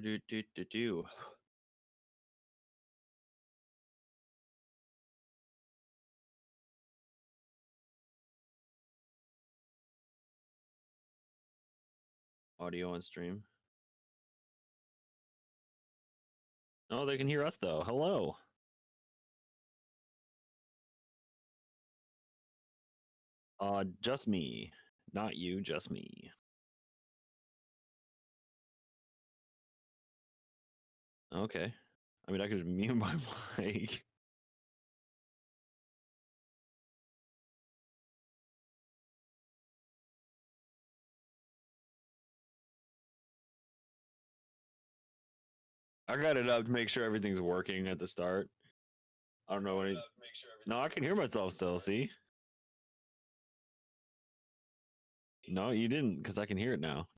Do. Audio on stream. Oh, they can hear us though. Hello. Just me. Not you, just me. Okay. I mean, I could mute my mic. I got it up to make sure everything's working at the start. I don't know what. No, I can hear myself still. See? No, you didn't, because I can hear it now.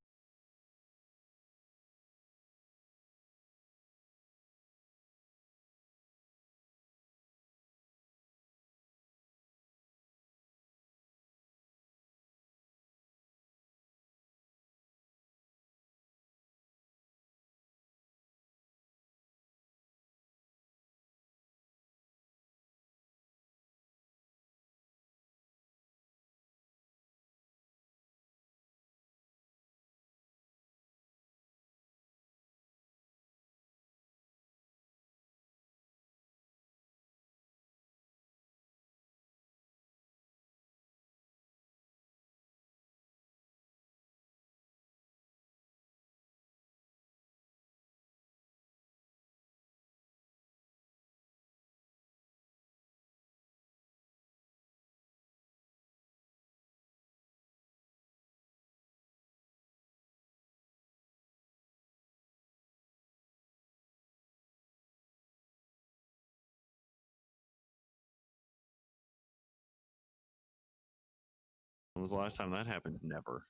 When was the last time that happened? Never.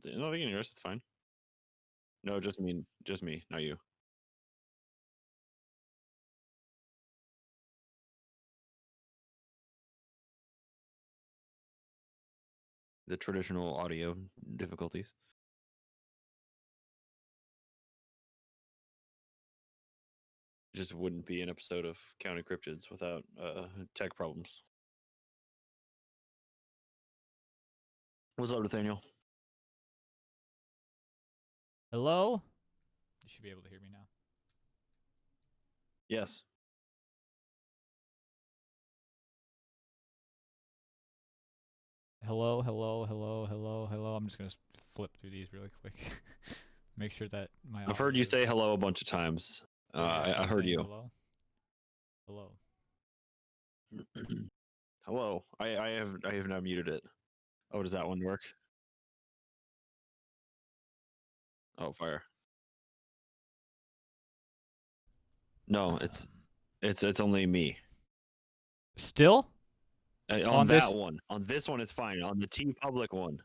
No, they can hear us. It's fine. No, just me, not you. The traditional audio difficulties. Just wouldn't be an episode of Counting Cryptids without tech problems. What's up, Nathaniel? Hello? You should be able to hear me now. Yes. Hello, hello, hello, hello, hello. I'm just going to flip through these really quick. Make sure that my I've heard you say hello a bunch of times. I heard you. Hello. Hello. Hello. I have now muted it. Oh, does that one work? Oh, fire. No, it's only me. Still? On that one. On this one, it's fine. On the T public one.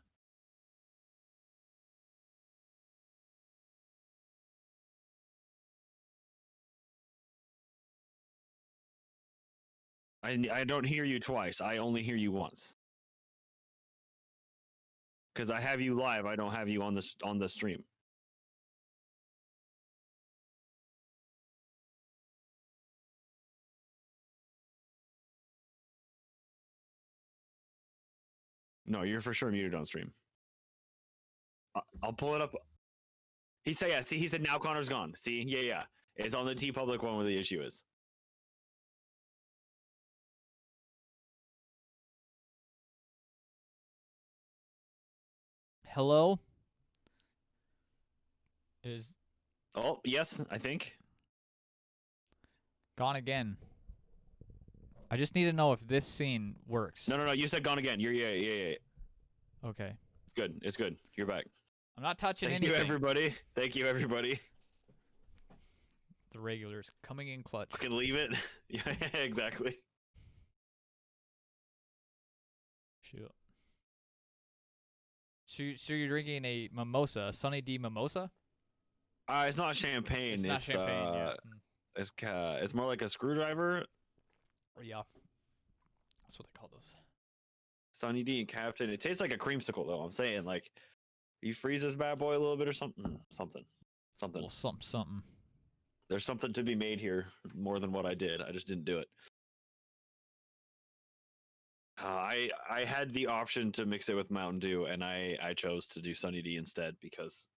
I don't hear you twice. I only hear you once. Because I have you live. I don't have you on the stream. No, you're for sure muted on stream. I'll pull it up. He said, yeah. See, he said now Connor's gone. See, yeah. It's on the T public one where the issue is. Hello? Oh, yes, I think. Gone again. I just need to know if this scene works. No. You said gone again. Yeah. Okay. It's good. You're back. I'm not touching anything. Thank you, everybody. The regulars coming in clutch. I can leave it. Yeah, exactly. Shoot. So you're drinking a mimosa, a Sunny D mimosa? It's not champagne. It's not champagne. Yeah. It's more like a screwdriver. Yeah. That's what they call those. Sunny D and Captain. It tastes like a creamsicle, though. I'm saying, like, You freeze this bad boy a little bit or something? Something. Well, something. There's something to be made here more than what I did. I just didn't do it. I had the option to mix it with Mountain Dew, and I chose to do Sunny D instead because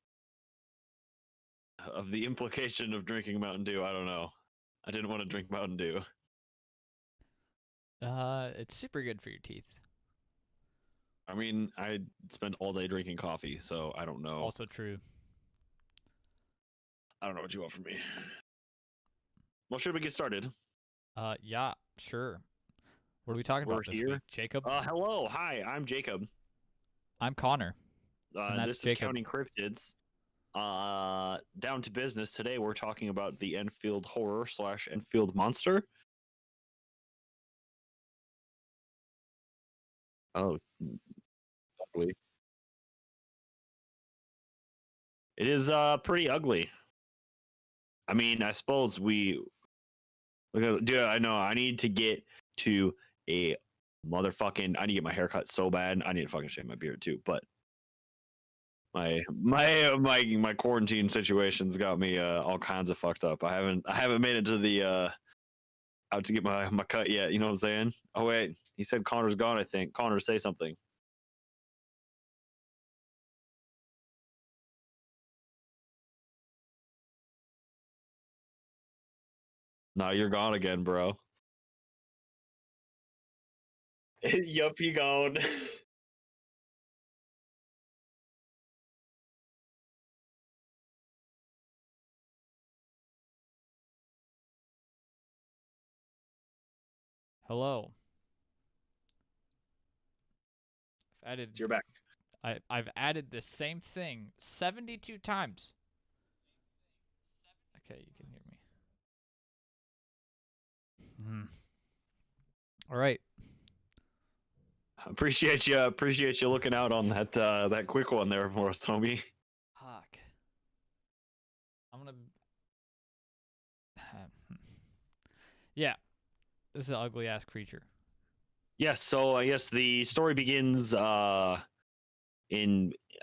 of the implication of drinking Mountain Dew. I don't know. I didn't want to drink Mountain Dew. It's super good for your teeth. I mean, I spend all day drinking coffee, so I don't know. Also true. I don't know what you want from me. Well, should we get started? Yeah, sure. What are we talking about this here. week? Jacob? Hello. Hi, I'm Jacob. I'm Connor. And that's this Jacob. is Counting Cryptids. Down to business. Today we're talking about the Enfield Horror / Enfield Monster. Oh, ugly. It is pretty ugly. I mean, I suppose dude, I know I need to get to a motherfucking. I need to get my hair cut so bad. I need to fucking shave my beard too. But my quarantine situation's got me all kinds of fucked up. I haven't made it to the out to get my cut yet. You know what I'm saying? Oh wait, he said Connor's gone. I think Connor, say something. No, you're gone again, bro. Yup, he gone. Hello. I've added. So you're back. I've added the same thing 72 times. Okay, you can hear me. All right. Appreciate you looking out on that quick one there for us, Tommy. Fuck. I'm gonna. Yeah, this is an ugly ass creature. Yes, so I guess the story begins in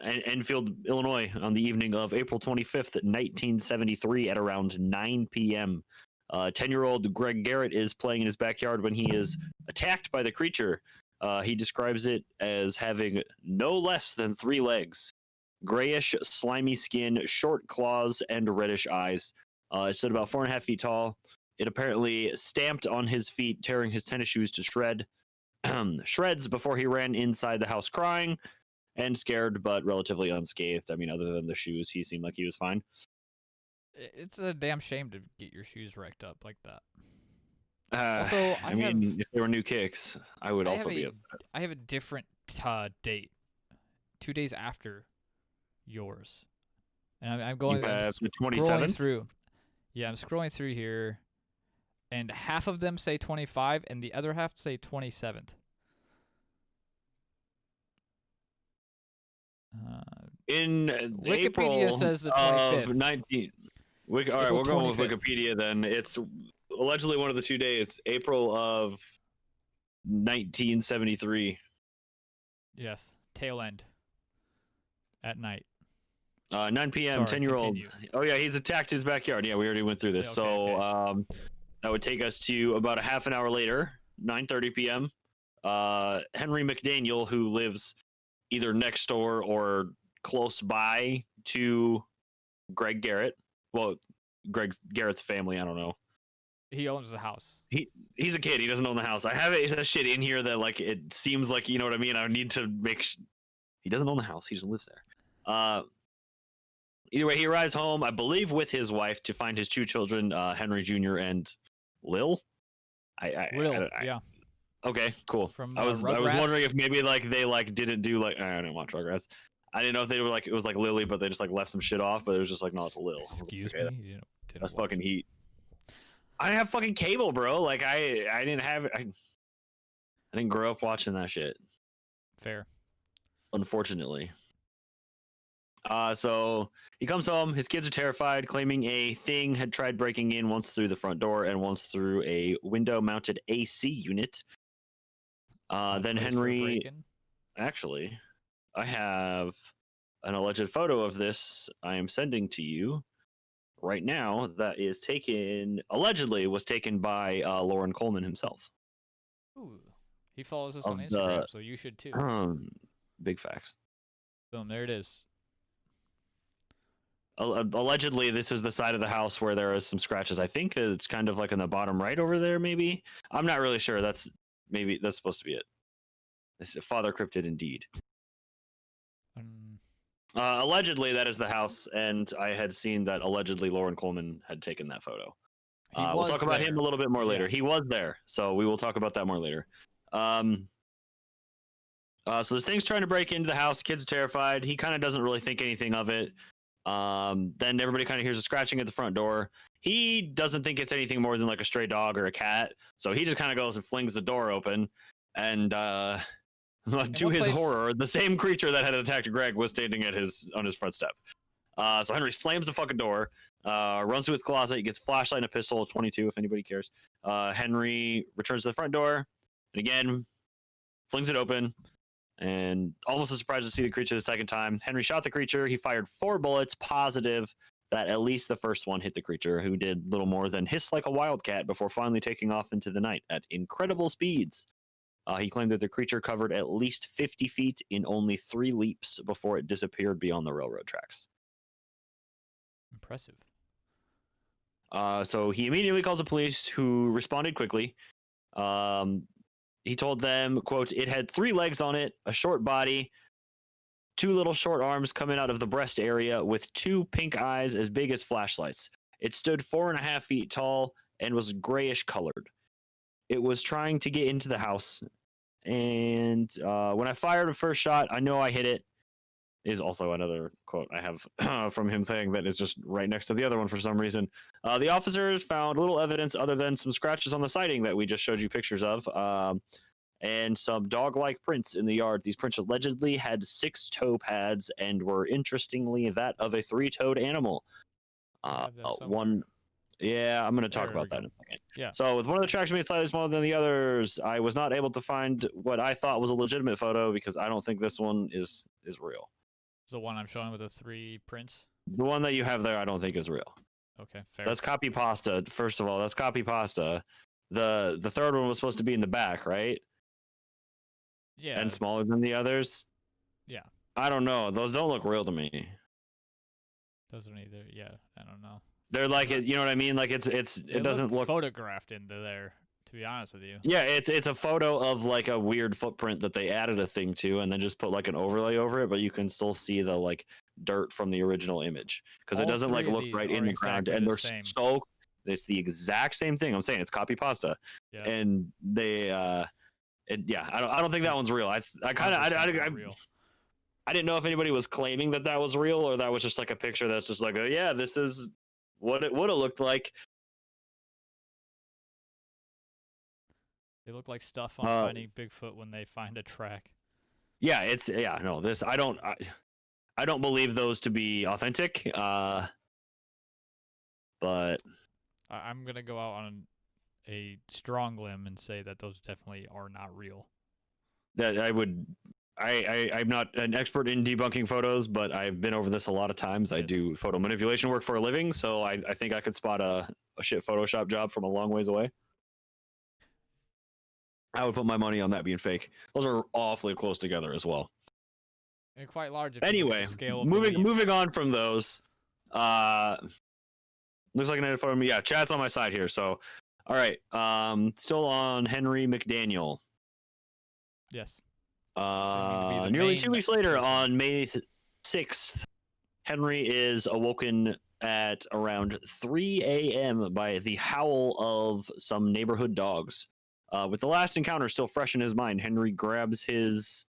Enfield, Illinois, on the evening of April 25th, 1973, at around 9 p.m. 10-year-old Greg Garrett is playing in his backyard when he is attacked by the creature. He describes it as having no less than 3 legs, grayish, slimy skin, short claws, and reddish eyes. It stood about 4.5 feet tall. It apparently stamped on his feet, tearing his tennis shoes to shreds before he ran inside the house crying and scared, but relatively unscathed. I mean, other than the shoes, he seemed like he was fine. It's a damn shame to get your shoes wrecked up like that. Also, I mean, if there were new kicks, I would also be upset. I have a different date, 2 days after yours, and I'm going. I'm the 27th through. Yeah, I'm scrolling through here, and half of them say 25, and the other half say 27th. In Wikipedia April says the 25th. Of 19. All right, we're going with Wikipedia then. It's allegedly one of the 2 days, April of 1973. Yes, tail end. At night. 9 p.m. 10-year-old. Oh yeah, he's attacked his backyard. Yeah, we already went through this. Yeah, okay, okay. That would take us to about a half an hour later, 9:30 p.m. Henry McDaniel, who lives either next door or close by to Greg Garrett. Well, Greg Garrett's family, I don't know. He owns the house. He's a kid. He doesn't own the house. I have it shit in here that like it seems like, you know what I mean. I need to make. He doesn't own the house. He just lives there. Either way, he arrives home, I believe, with his wife to find his 2 children, Henry Jr. and Lil. Yeah. Okay, cool. From, I was Rugrats? wondering if maybe like they like didn't do like I don't watch Rugrats. I didn't know if they were like it was like Lily, but they just like left some shit off. But it was just like no, it's a Lil. Excuse like, okay, me. that's fucking heat. I didn't have fucking cable, bro. Like I didn't have it. I didn't grow up watching that shit. Fair. Unfortunately. So he comes home. His kids are terrified, claiming a thing had tried breaking in once through the front door and once through a window-mounted AC unit. Then Henry, actually, I have an alleged photo of this I am sending to you right now that is allegedly was taken by Lauren Coleman himself. Ooh. He follows us on Of Instagram, so you should too. Big facts. Boom, there it is. Allegedly, this is the side of the house where there is some scratches. I think that it's kind of like in the bottom right over there, maybe. I'm not really sure. That's supposed to be it. This is Father Cryptid indeed. Allegedly, that is the house, and I had seen that allegedly Lauren Coleman had taken that photo. We'll talk about him a little bit more later. He was there, so we will talk about that more later. So this thing's trying to break into the house. Kids are terrified. He kind of doesn't really think anything of it. Then everybody kind of hears a scratching at the front door. He doesn't think it's anything more than like a stray dog or a cat, so he just kind of goes and flings the door open, and to his horror, the same creature that had attacked Greg was standing on his front step. So Henry slams the fucking door, runs to his closet, he gets a flashlight and a pistol, 22 if anybody cares. Henry returns to the front door, and again, flings it open, and almost as surprised to see the creature the second time. Henry shot the creature. He fired 4 bullets, positive that at least the first one hit the creature, who did little more than hiss like a wildcat before finally taking off into the night at incredible speeds. He claimed that the creature covered at least 50 feet in only 3 leaps before it disappeared beyond the railroad tracks. Impressive. So he immediately calls the police, who responded quickly. He told them, quote, "It had 3 legs on it, a short body, 2 little short arms coming out of the breast area with 2 pink eyes as big as flashlights. It stood 4.5 feet tall and was grayish colored. It was trying to get into the house. And when I fired the first shot, I know I hit it." Is also another quote I have from him saying that is just right next to the other one for some reason. The officers found little evidence other than some scratches on the siding that we just showed you pictures of, and some dog-like prints in the yard. These prints allegedly had 6 toe pads and were interestingly that of a 3-toed animal. One. Yeah, I'm going to talk about that in a second. Yeah. So with one of the tracks being slightly smaller than the others, I was not able to find what I thought was a legitimate photo because I don't think this one is real. It's the one I'm showing with the 3 prints? The one that you have there, I don't think is real. Okay, fair. That's copy pasta. First of all, that's copy pasta. The third one was supposed to be in the back, right? Yeah. And smaller than the others? Yeah. I don't know. Those don't look real to me. Doesn't either. Yeah, I don't know. They're like, you know what I mean? Like it doesn't look photographed into there, to be honest with you. Yeah, it's a photo of like a weird footprint that they added a thing to and then just put like an overlay over it, but you can still see the like dirt from the original image because it doesn't like look right in the ground, and they're so it's the exact same thing. I'm saying it's copy pasta. Yeah. And they I don't think that one's real. I didn't know if anybody was claiming that was real or that was just like a picture that's just like, yeah, this is what it would have looked like. They look like stuff on Finding Bigfoot when they find a track. Yeah, I don't believe those to be authentic. But I'm gonna go out on a strong limb and say that those definitely are not real. That I'm not an expert in debunking photos, but I've been over this a lot of times. Yes. I do photo manipulation work for a living, so I think I could spot a shit Photoshop job from a long ways away. I would put my money on that being fake. Those are awfully close together as well. And quite large. Anyway, moving on from those. Looks like an edit photo. Yeah, chat's on my side here. So, all right. Still on Henry McDaniel. Yes. Nearly 2 weeks later, on May 6th, Henry is awoken at around 3 a.m. by the howl of some neighborhood dogs. With the last encounter still fresh in his mind, Henry grabs his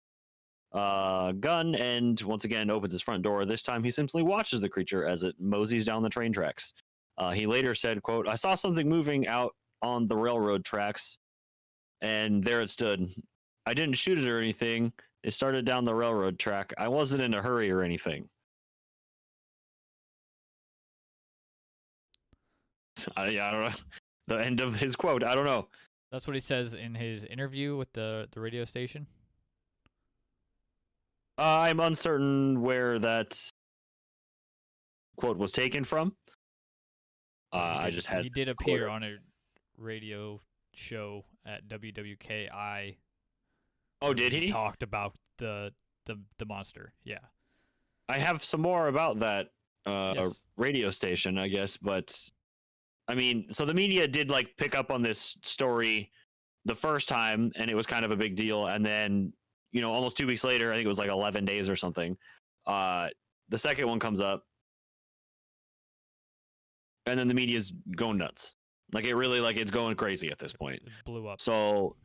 gun and once again opens his front door. This time he simply watches the creature as it moseys down the train tracks. He later said, quote, "I saw something moving out on the railroad tracks, and there it stood. I didn't shoot it or anything. It started down the railroad track. I wasn't in a hurry or anything." I don't know. The end of his quote. I don't know. That's what he says in his interview with the radio station. I'm uncertain where that quote was taken from. I just had he did the appear quote. on a radio show at WWKI. Oh, did He he? talked about the monster. Yeah. I have some more about that Yes. radio station, I guess, but I mean, so the media did like pick up on this story the first time, and it was kind of a big deal. And then, almost 2 weeks later, I think it was like 11 days or something. The second one comes up, and then the media's going nuts. Like it really, like it's going crazy at this point. It blew up. So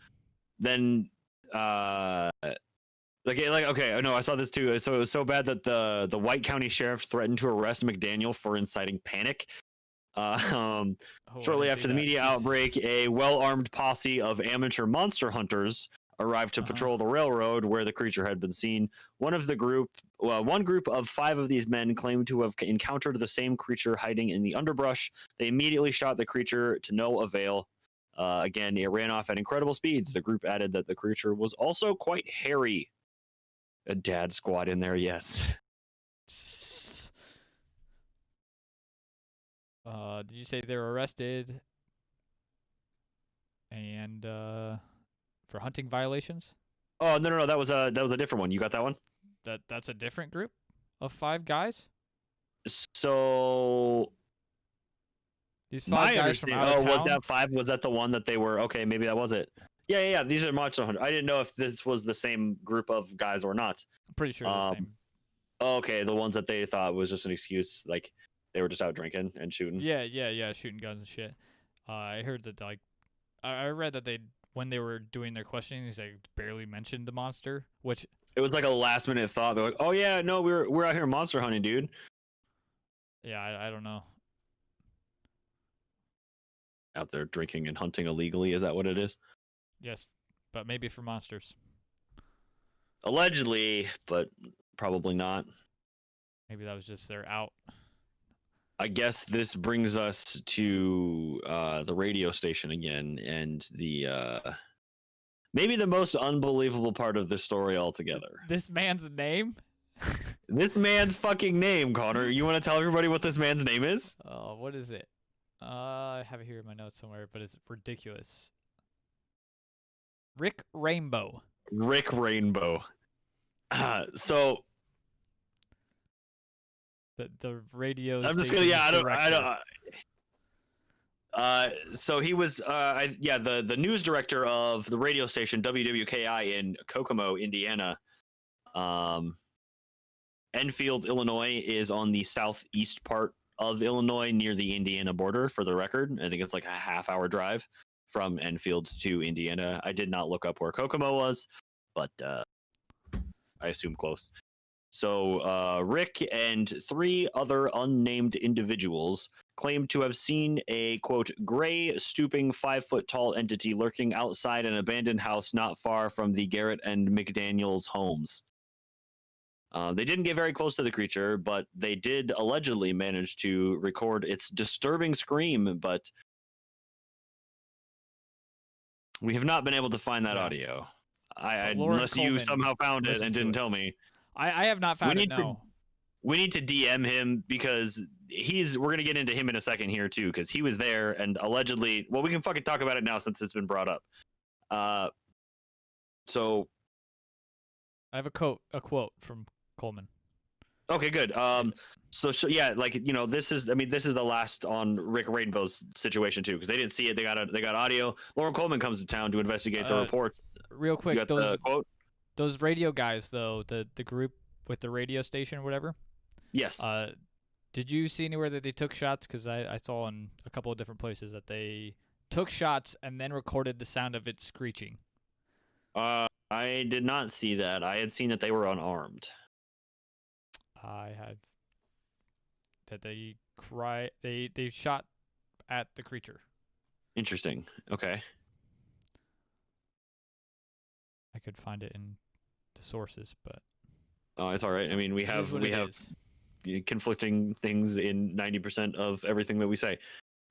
then, okay, no, I saw this too. So it was so bad that the White County sheriff threatened to arrest McDaniel for inciting panic. Shortly after the media outbreak, a well-armed posse of amateur monster hunters arrived to patrol the railroad where the creature had been seen. One group of 5 of these men claimed to have encountered the same creature hiding in the underbrush. They immediately shot the creature to no avail. Again, it ran off at incredible speeds. The group added that the creature was also quite hairy. A dad squad in there, yes. Did you say they were arrested and for hunting violations? Oh, no, that was a different one. You got that one? That's a different group of 5 guys? So these 5 guys from out of town? was that 5? Was that the one that they were? Okay, maybe that was it. Yeah. These are monster hunters. I didn't know if this was the same group of guys or not. I'm pretty sure the same. Okay, the ones that they thought was just an excuse, like they were just out drinking and shooting. Yeah, shooting guns and shit. I heard that I read that when they were doing their questioning, they barely mentioned the monster, which it was like a last minute thought. They're like, "Oh yeah, no, we're out here monster hunting, dude." Yeah, I don't know. Out there drinking and hunting illegally, is that what it is? Yes, but maybe for monsters. Allegedly, but probably not. Maybe that was just their out. I guess this brings us to the radio station again, and the maybe the most unbelievable part of this story altogether. This man's name? This man's fucking name, Connor. You want to tell everybody what this man's name is? Oh, what is it? I have it here in my notes somewhere, but it's ridiculous. Rick Rainbow. Rick Rainbow. So the radio. I'm just gonna. Yeah, I don't. So he was. The news director of the radio station WWKI in Kokomo, Indiana. Enfield, Illinois, is on the southeast part of Illinois, near the Indiana border. For the record, I think it's like a half-hour drive from Enfield to Indiana. I did not look up where Kokomo was, but I assume close. So Rick and 3 other unnamed individuals claimed to have seen a, quote, gray, stooping 5-foot-tall entity lurking outside an abandoned house not far from the Garrett and McDaniels homes. They didn't get very close to the creature, but they did allegedly manage to record its disturbing scream, but we have not been able to find that audio. Unless you somehow found it and didn't tell me. I have not found it, no. We need to DM him because we're going to get into him in a second here too, because he was there and allegedly, well, we can fucking talk about it now since it's been brought up. So I have a quote from Coleman. Okay, good. So yeah, like, this is the last on Rick Rainbow's situation too, because they didn't see it. They got audio. Lauren Coleman comes to town to investigate the reports. Real quick, the quote? Those radio guys though, the group with the radio station or whatever. Yes. Did you see anywhere that they took shots? Because I saw in a couple of different places that they took shots and then recorded the sound of it screeching. I did not see that. I had seen that they were unarmed. I had that they shot at the creature. Interesting. Okay. I could find it in the sources, but it's all right. I mean, we have conflicting things in 90% of everything that we say.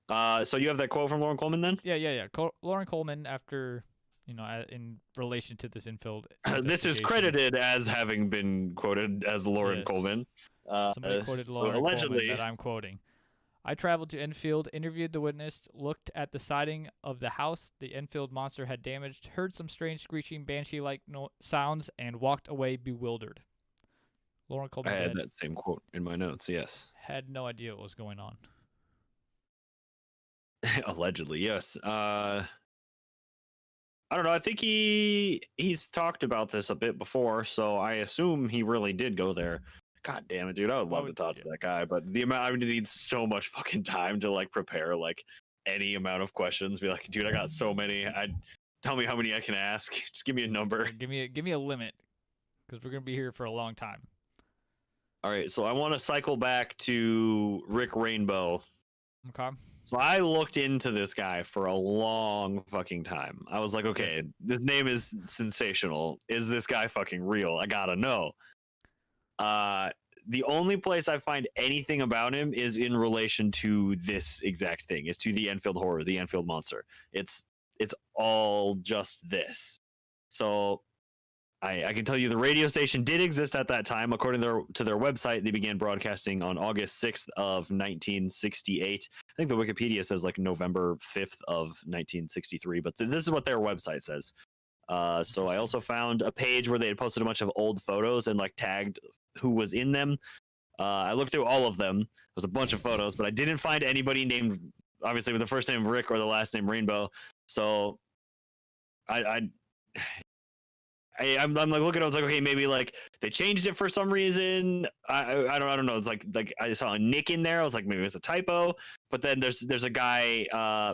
So you have that quote from Lauren Coleman then? Yeah. Lauren Coleman, after in relation to this Enfield This is investigation. credited as having been quoted as Lauren Yes. Coleman. Somebody quoted So Lauren allegedly, Coleman that I'm quoting. I traveled to Enfield, interviewed the witness, looked at the siding of the house the Enfield monster had damaged, heard some strange screeching banshee-like sounds, and walked away bewildered. Lauren I Coleman had that same quote in my notes. Yes, had no idea what was going on. allegedly, yes. I don't know. I think he's talked about this a bit before, so I assume he really did go there. God damn it, dude! I would love to talk to that guy, but the amount I would need so much fucking time to like prepare like any amount of questions. Be like, dude, I got so many. Tell me how many I can ask. Just give me a number. Give me a limit, because we're gonna be here for a long time. All right, so I want to cycle back to Rick Rainbow. Okay. So I looked into this guy for a long fucking time. I was like, okay, this name is sensational. Is this guy fucking real? I gotta know. The only place I find anything about him is in relation to this exact thing. It's to the Enfield Horror, the Enfield Monster. It's all just this. So I can tell you the radio station did exist at that time. According to their website, they began broadcasting on August 6th of 1968. I think the Wikipedia says like November 5th of 1963, but this is what their website says. So I also found a page where they had posted a bunch of old photos and like tagged who was in them. I looked through all of them. There was a bunch of photos, but I didn't find anybody named, obviously, with the first name Rick or the last name Rainbow. So I'm like looking. I was like, okay, maybe like they changed it for some reason. I don't know. It's like I saw a Nick in there. I was like, maybe it's a typo. But then there's a guy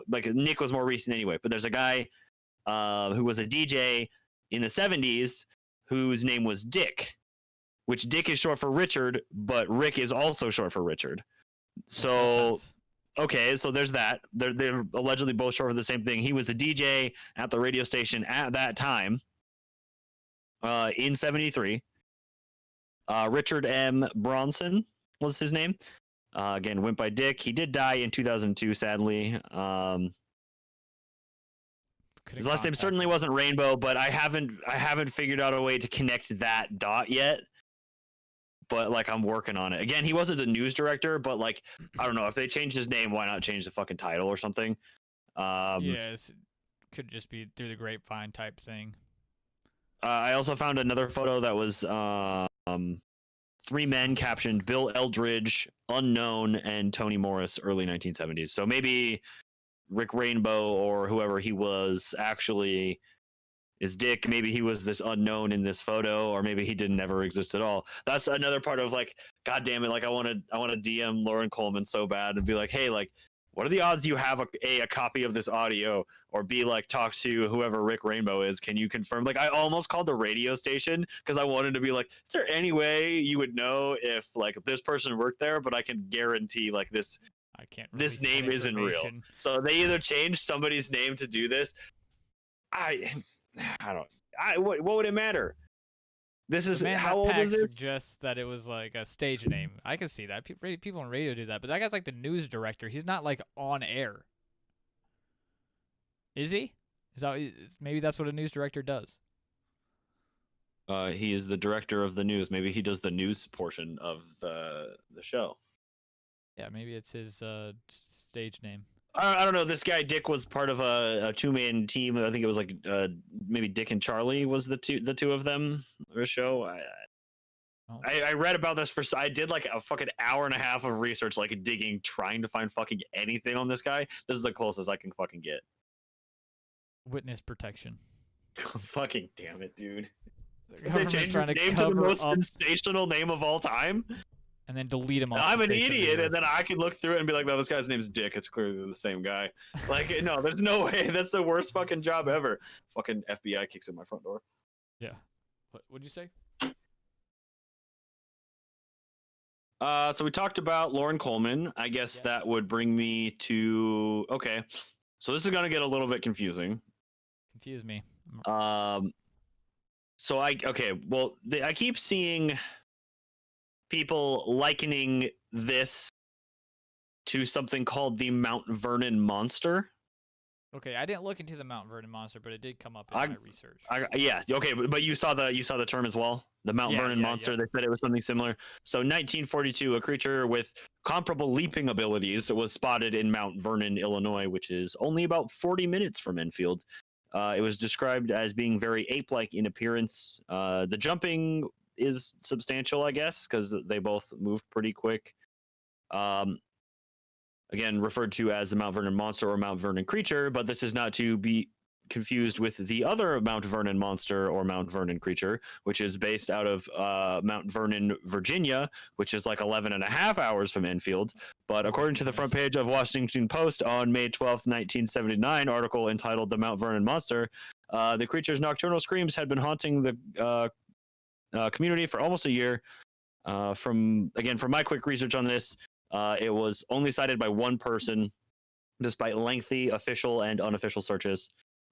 like Nick was more recent anyway. But there's a guy who was a DJ in the 70s whose name was Dick, which Dick is short for Richard, but Rick is also short for Richard. So okay, so there's that. They're allegedly both short for the same thing. He was a DJ at the radio station at that time. In 73. Richard M. Bronson was his name. Again, went by Dick. He did die in 2002, sadly. His last name certainly wasn't Rainbow, but I haven't figured out a way to connect that dot yet. But like I'm working on it. Again, he wasn't the news director, but like I don't know if they changed his name, why not change the fucking title or something? Yes, could just be through the grapevine type thing. I also found another photo that was three men captioned Bill Eldridge, unknown, and Tony Morris, early 1970s. So maybe Rick Rainbow or whoever he was actually is Dick. Maybe he was this unknown in this photo, or maybe he didn't ever exist at all. That's another part of like, God damn it, like I want to DM Lauren Coleman so bad and be like, hey, like, what are the odds you have a copy of this audio, or B, like talk to whoever Rick Rainbow is? Can you confirm? Like I almost called the radio station because I wanted to be like, is there any way you would know if like this person worked there? But I can guarantee like this, I can't. This name isn't real. So they either changed somebody's name to do this. What would it matter? This is how old is it? Suggests that it was like a stage name. I can see that. People on radio do that, but that guy's like the news director. He's not like on air. Is he? Maybe that's what a news director does. He is the director of the news. Maybe he does the news portion of the show. Yeah, maybe it's his stage name. I don't know. This guy Dick was part of a two-man team. I think it was like maybe Dick and Charlie was the two of them or a show. I read about this I did like a fucking hour and a half of research, like digging, trying to find fucking anything on this guy. This is the closest I can fucking get. Witness protection. Fucking damn it, dude. They changed his name to the most sensational name of all time. And then delete him. I'm an idiot, and then I could look through it and be like, "No, this guy's name's Dick. It's clearly the same guy." Like, no, there's no way. That's the worst fucking job ever. Fucking FBI kicks in my front door. Yeah. What'd you say? So we talked about Lauren Coleman. I guess that would bring me to okay. So this is gonna get a little bit confusing. Confuse me. So I keep seeing people likening this to something called the Mount Vernon Monster. Okay, I didn't look into the Mount Vernon monster, but it did come up in my research. Yeah, okay, but you saw the term as well, the Mount Vernon monster. Yeah. They said it was something similar. So 1942, a creature with comparable leaping abilities was spotted in Mount Vernon, Illinois, which is only about 40 minutes from Enfield. It was described as being very ape-like in appearance. The jumping is substantial, I guess, because they both moved pretty quick. Again, referred to as the Mount Vernon monster or Mount Vernon creature, but this is not to be confused with the other Mount Vernon monster or Mount Vernon creature, which is based out of Mount Vernon, Virginia, which is like 11 and a half hours from Enfield. But according to the front page of Washington Post on May 12th, 1979, article entitled "The Mount Vernon Monster," the creature's nocturnal screams had been haunting the community for almost a year. From my quick research on this, it was only cited by one person, despite lengthy official and unofficial searches.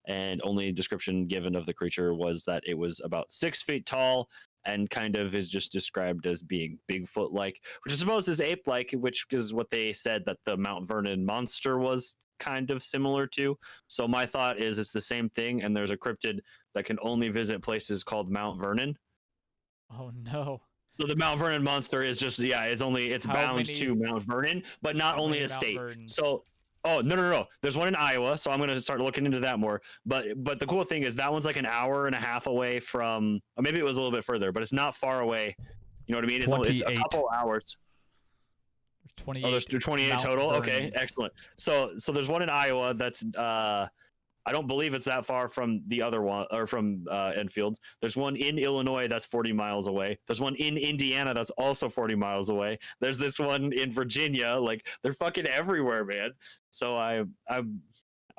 And only description given of the creature was that it was about 6 feet tall and kind of is just described as being Bigfoot-like, which I suppose is ape-like, which is what they said that the Mount Vernon monster was kind of similar to. So my thought is it's the same thing, and there's a cryptid that can only visit places called Mount Vernon. Oh no. So the Mount Vernon monster is just it's bound to Mount Vernon, but not only a state. So no. There's one in Iowa, so I'm gonna start looking into that more. But the cool thing is that one's like an hour and a half away from, or maybe it was a little bit further, but it's not far away. You know what I mean? It's a couple hours. There's 28. Oh, there's 28 total. Vernons. Okay, excellent. So there's one in Iowa that's I don't believe it's that far from the other one, or from Enfield. There's one in Illinois that's 40 miles away. There's one in Indiana that's also 40 miles away. There's this one in Virginia. Like, they're fucking everywhere, man. So I'm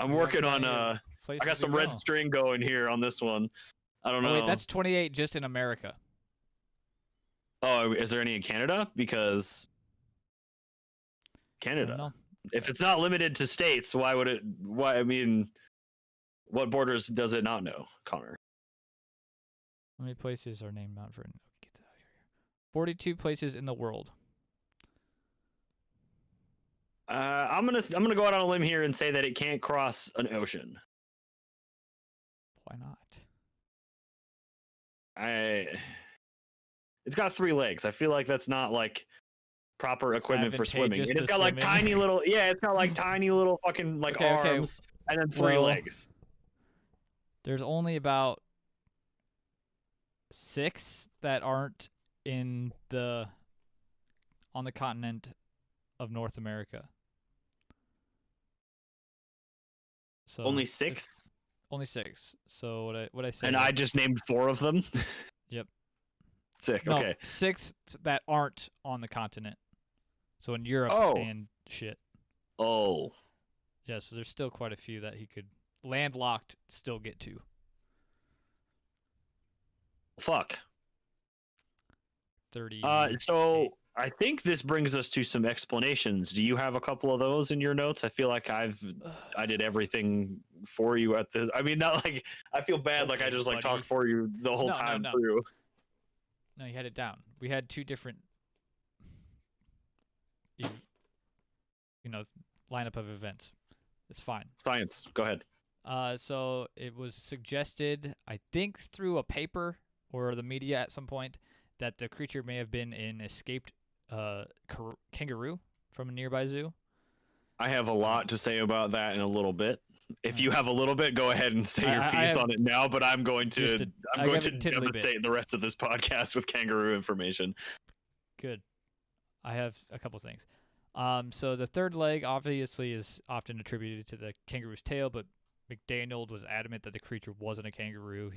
working on I got some red string going here on this one. I don't know. Wait, that's 28 just in America. Oh, is there any in Canada? Because Canada. If it's not limited to states, why would it? Why? I mean, what borders does it not know, Connor? How many places are named Mount Vernon? Get that out of here. 42 places in the world. I'm gonna go out on a limb here and say that it can't cross an ocean. Why not? It's got 3 legs. I feel like that's not like proper equipment for swimming. And it's got like tiny little, it's got like tiny little fucking like arms and then 3 legs. There's only about 6 that aren't on the continent of North America. So only 6? Only 6. So what I said. And I just named 4 of them. Yep. Sick. No, okay. 6 that aren't on the continent. So in Europe and shit. Oh. Yeah, so there's still quite a few that he could landlocked still get to. Fuck. 30. So I think this brings us to some explanations. Do you have a couple of those in your notes? I feel like I did everything for you at this. I mean, not like I feel bad, like I just like talked for you the whole time through. No, you had it down. We had 2 different, lineup of events. It's fine. Science. Go ahead. So it was suggested, I think through a paper or the media at some point, that the creature may have been an escaped kangaroo from a nearby zoo. I have a lot to say about that in a little bit. If you have a little bit, go ahead and say your piece on it now. But I'm going to devastate the rest of this podcast with kangaroo information. Good. I have a couple things. So the 3rd leg obviously is often attributed to the kangaroo's tail, but McDaniel was adamant that the creature wasn't a kangaroo.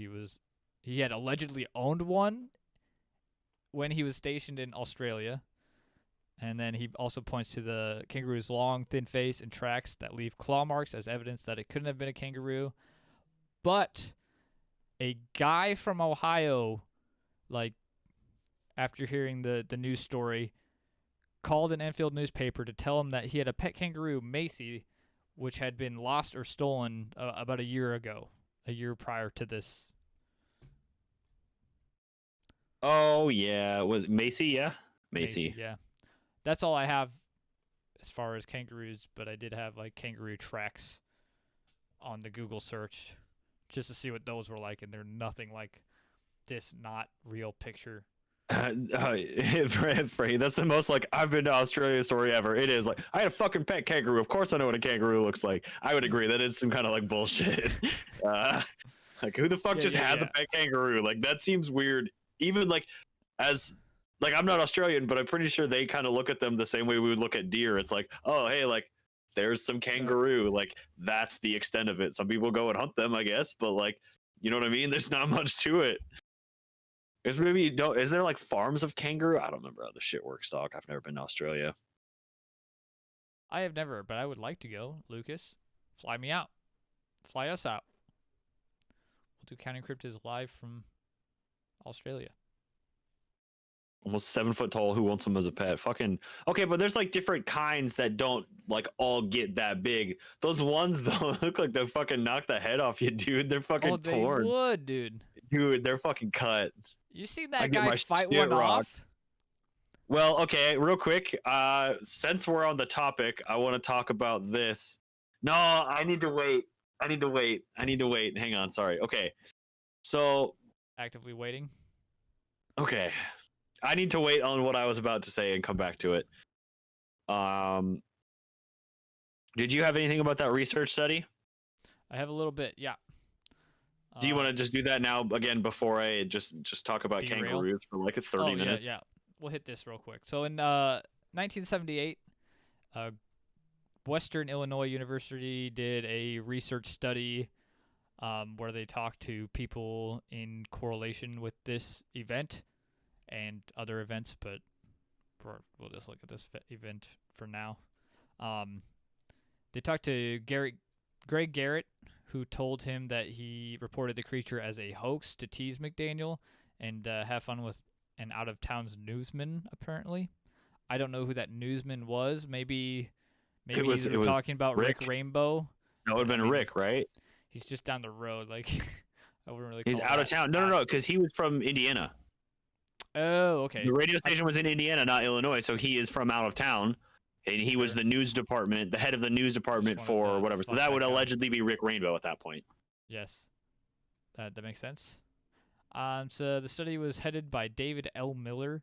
He had allegedly owned one when he was stationed in Australia. And then he also points to the kangaroo's long, thin face and tracks that leave claw marks as evidence that it couldn't have been a kangaroo. But a guy from Ohio, after hearing the news story, called an Enfield newspaper to tell him that he had a pet kangaroo, Macy, which had been lost or stolen about a year prior to this. Oh, yeah. Was it Macy? Yeah. Macy. Yeah. That's all I have as far as kangaroos, but I did have kangaroo tracks on the Google search just to see what those were like, and they're nothing like this not real picture. Free. That's the most like I've been to Australia story ever. It is like I had a fucking pet kangaroo. Of course I know what a kangaroo looks like. I would agree that it's some kind of like bullshit. Like who the fuck just has a pet kangaroo? Like that seems weird. Even like as like I'm not Australian, but I'm pretty sure they kind of look at them the same way we would look at deer. It's like, oh hey, like there's some kangaroo. Like that's the extent of it. Some people go and hunt them, I guess, but like you know what I mean? There's not much to it. Is there like farms of kangaroo? I don't remember how the shit works, dog. I've never been to Australia. I have never, but I would like to go. Lucas, fly me out. Fly us out. We'll do Counting Cryptids live from Australia. Almost 7 foot tall. Who wants them as a pet? Fucking okay, but there's like different kinds that don't like all get that big. Those ones though look like they fucking knock the head off you, dude. They're fucking torn. They would, dude. Dude, they're fucking cut. You seen that guy fight one off? Well, okay, real quick. Since we're on the topic, I want to talk about this. No, I need to wait. Hang on, sorry. Okay. So actively waiting. Okay. I need to wait on what I was about to say and come back to it. Did you have anything about that research study? I have a little bit, yeah. Do you want to just do that now again before I just talk about kangaroos for like 30 minutes? Yeah. We'll hit this real quick. So in 1978, Western Illinois University did a research study where they talked to people in correlation with this event and other events, but we'll just look at this event for now. They talked to Greg Garrett, who told him that he reported the creature as a hoax to tease McDaniel and have fun with an out-of-town's newsman, apparently. I don't know who that newsman was. Maybe he was talking about Rick Rainbow. That would have been Rick, right? He's just down the road. Like, I wouldn't really He's out of town. No, because he was from Indiana. Oh, okay. The radio station was in Indiana, not Illinois, so he is from out of town. And he was the news department, the head of the news department for whatever. So that would allegedly be Rick Rainbow at that point. Yes. That makes sense. So the study was headed by David L. Miller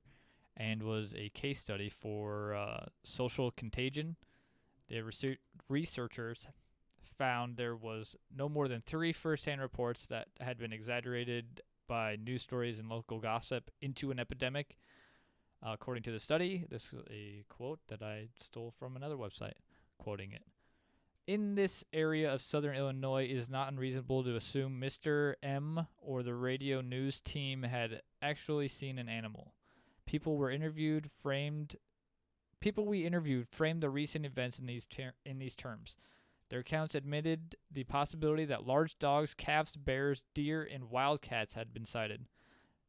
and was a case study for social contagion. The researchers found there was no more than 3 first-hand reports that had been exaggerated by news stories and local gossip into an epidemic. According to the study, this is a quote that I stole from another website, quoting it. In this area of southern Illinois, it is not unreasonable to assume Mr. M or the radio news team had actually seen an animal. People we interviewed framed the recent events in these terms. Their accounts admitted the possibility that large dogs, calves, bears, deer, and wildcats had been sighted.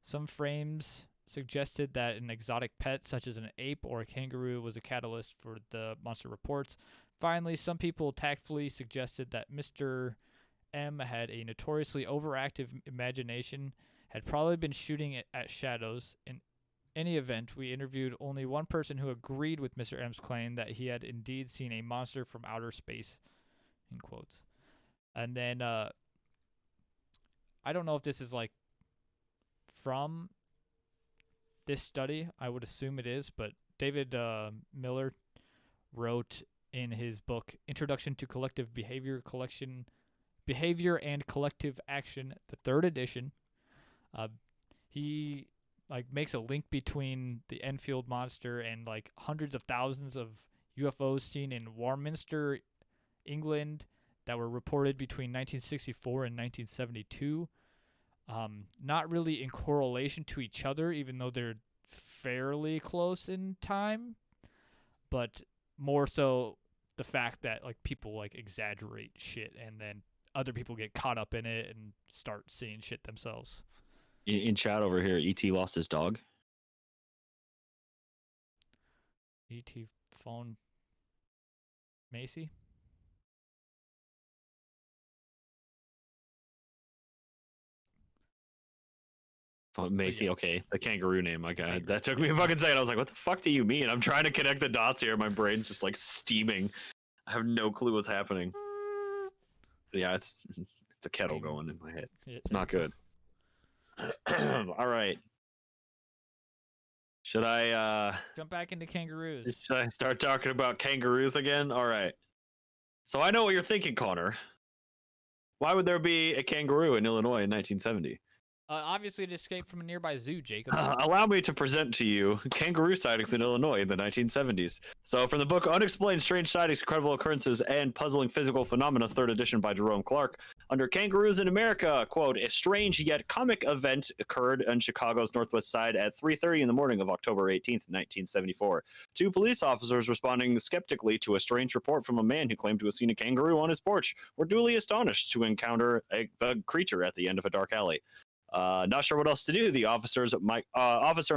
Some frames suggested that an exotic pet such as an ape or a kangaroo was a catalyst for the monster reports. Finally, some people tactfully suggested that Mr. M had a notoriously overactive imagination, had probably been shooting at shadows. In any event, we interviewed only one person who agreed with Mr. M's claim that he had indeed seen a monster from outer space, in quotes. And then, I don't know if this is like from this study. I would assume it is, but David Miller wrote in his book Introduction to Collective Behavior and Collective Action, the 3rd edition. He like makes a link between the Enfield Monster and like hundreds of thousands of UFOs seen in Warminster, England, that were reported between 1964 and 1972. Not really in correlation to each other, even though they're fairly close in time, but more so the fact that like people like exaggerate shit and then other people get caught up in it and start seeing shit themselves. In chat over here, E.T. lost his dog. E.T. phone Macy? Macy, okay. The kangaroo name. Okay. That took me a fucking second. I was like, what the fuck do you mean? I'm trying to connect the dots here. My brain's just like steaming. I have no clue what's happening. Yeah, it's a kettle Steam. going in my head. Yeah, It's there not you go. good. All right. Should I Jump back into kangaroos. start talking about kangaroos again? All right. So I know what you're thinking, Connor. Why would there be a kangaroo in Illinois in 1970? Obviously, it escaped from a nearby zoo, Jacob. Allow me to present to you kangaroo sightings in Illinois in the 1970s. So, from the book Unexplained Strange Sightings, Incredible Occurrences, and Puzzling Physical Phenomena, 3rd edition by Jerome Clark, under Kangaroos in America, quote, a strange yet comic event occurred on Chicago's northwest side at 3:30 in the morning of October 18th, 1974. Two police officers responding skeptically to a strange report from a man who claimed to have seen a kangaroo on his porch were duly astonished to encounter the creature at the end of a dark alley. Not sure what else to do. The officer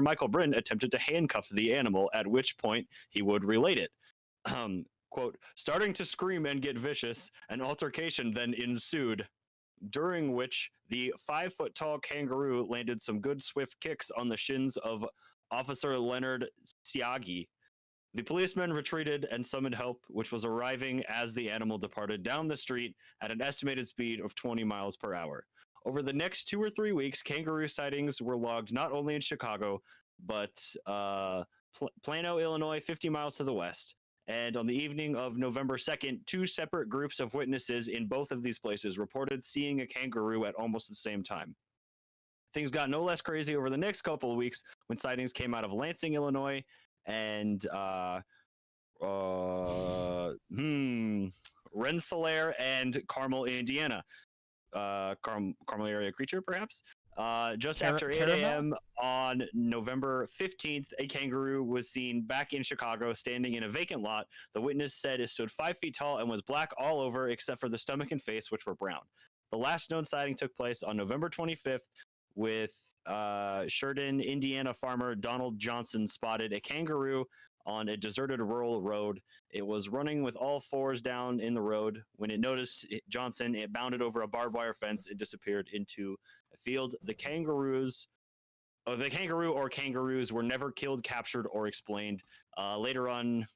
Michael Bryn attempted to handcuff the animal, at which point he would relate it. Quote, starting to scream and get vicious, an altercation then ensued, during which the 5-foot-tall kangaroo landed some good swift kicks on the shins of Officer Leonard Siagi. The policemen retreated and summoned help, which was arriving as the animal departed down the street at an estimated speed of 20 miles per hour. Over the next 2 or 3 weeks, kangaroo sightings were logged not only in Chicago, but Plano, Illinois, 50 miles to the west. And on the evening of November 2nd, 2 separate groups of witnesses in both of these places reported seeing a kangaroo at almost the same time. Things got no less crazy over the next couple of weeks when sightings came out of Lansing, Illinois, and Rensselaer and Carmel, Indiana. Carmel area creature, perhaps. Just after 8 a.m. on November 15th, a kangaroo was seen back in Chicago standing in a vacant lot. The witness said it stood 5 feet tall and was black all over except for the stomach and face, which were brown. The last known sighting took place on November 25th with Sheridan, Indiana farmer Donald Johnson spotted a kangaroo on a deserted rural road. It was running with all fours down in the road. When it noticed Johnson, it bounded over a barbed wire fence and disappeared into a field. The kangaroo or kangaroos were never killed, captured, or explained. Later on,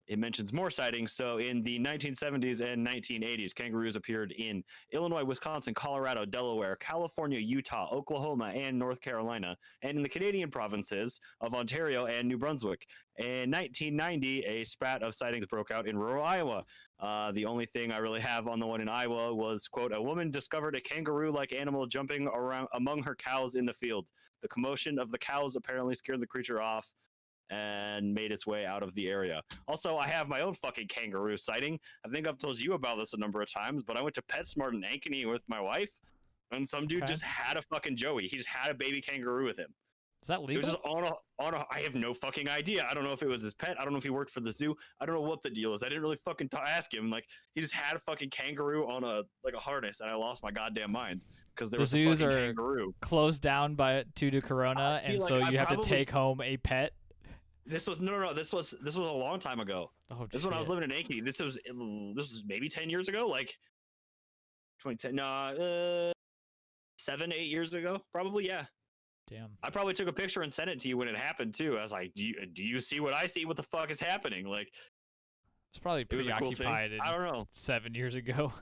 it mentions more sightings. So in the 1970s and 1980s, kangaroos appeared in Illinois, Wisconsin, Colorado, Delaware, California, Utah, Oklahoma, and North Carolina, and in the Canadian provinces of Ontario and New Brunswick. In 1990, a spat of sightings broke out in rural Iowa. The only thing I really have on the one in Iowa was, quote, a woman discovered a kangaroo-like animal jumping around among her cows in the field. The commotion of the cows apparently scared the creature off and made its way out of the area. Also, I have my own fucking kangaroo sighting. I think I've told you about this a number of times, but I went to PetSmart in Ankeny with my wife, and some dude just had a fucking Joey. He just had a baby kangaroo with him. Is that legal? It was just on a I have no fucking idea. I don't know if it was his pet. I don't know if he worked for the zoo. I don't know what the deal is. I didn't really fucking ask him. Like, he just had a fucking kangaroo on a harness, and I lost my goddamn mind because there was a fucking kangaroo. Closed down due to Corona, and so you have to take home a pet. This was This was a long time ago. Oh, this is when I was living in Ankeny. This was maybe 10 years ago, like 2010. No, 7, 8 years ago, probably. Yeah. Damn. I probably took a picture and sent it to you when it happened too. I was like, do you see what I see? What the fuck is happening? Like, it's probably preoccupied. I don't know. 7 years ago.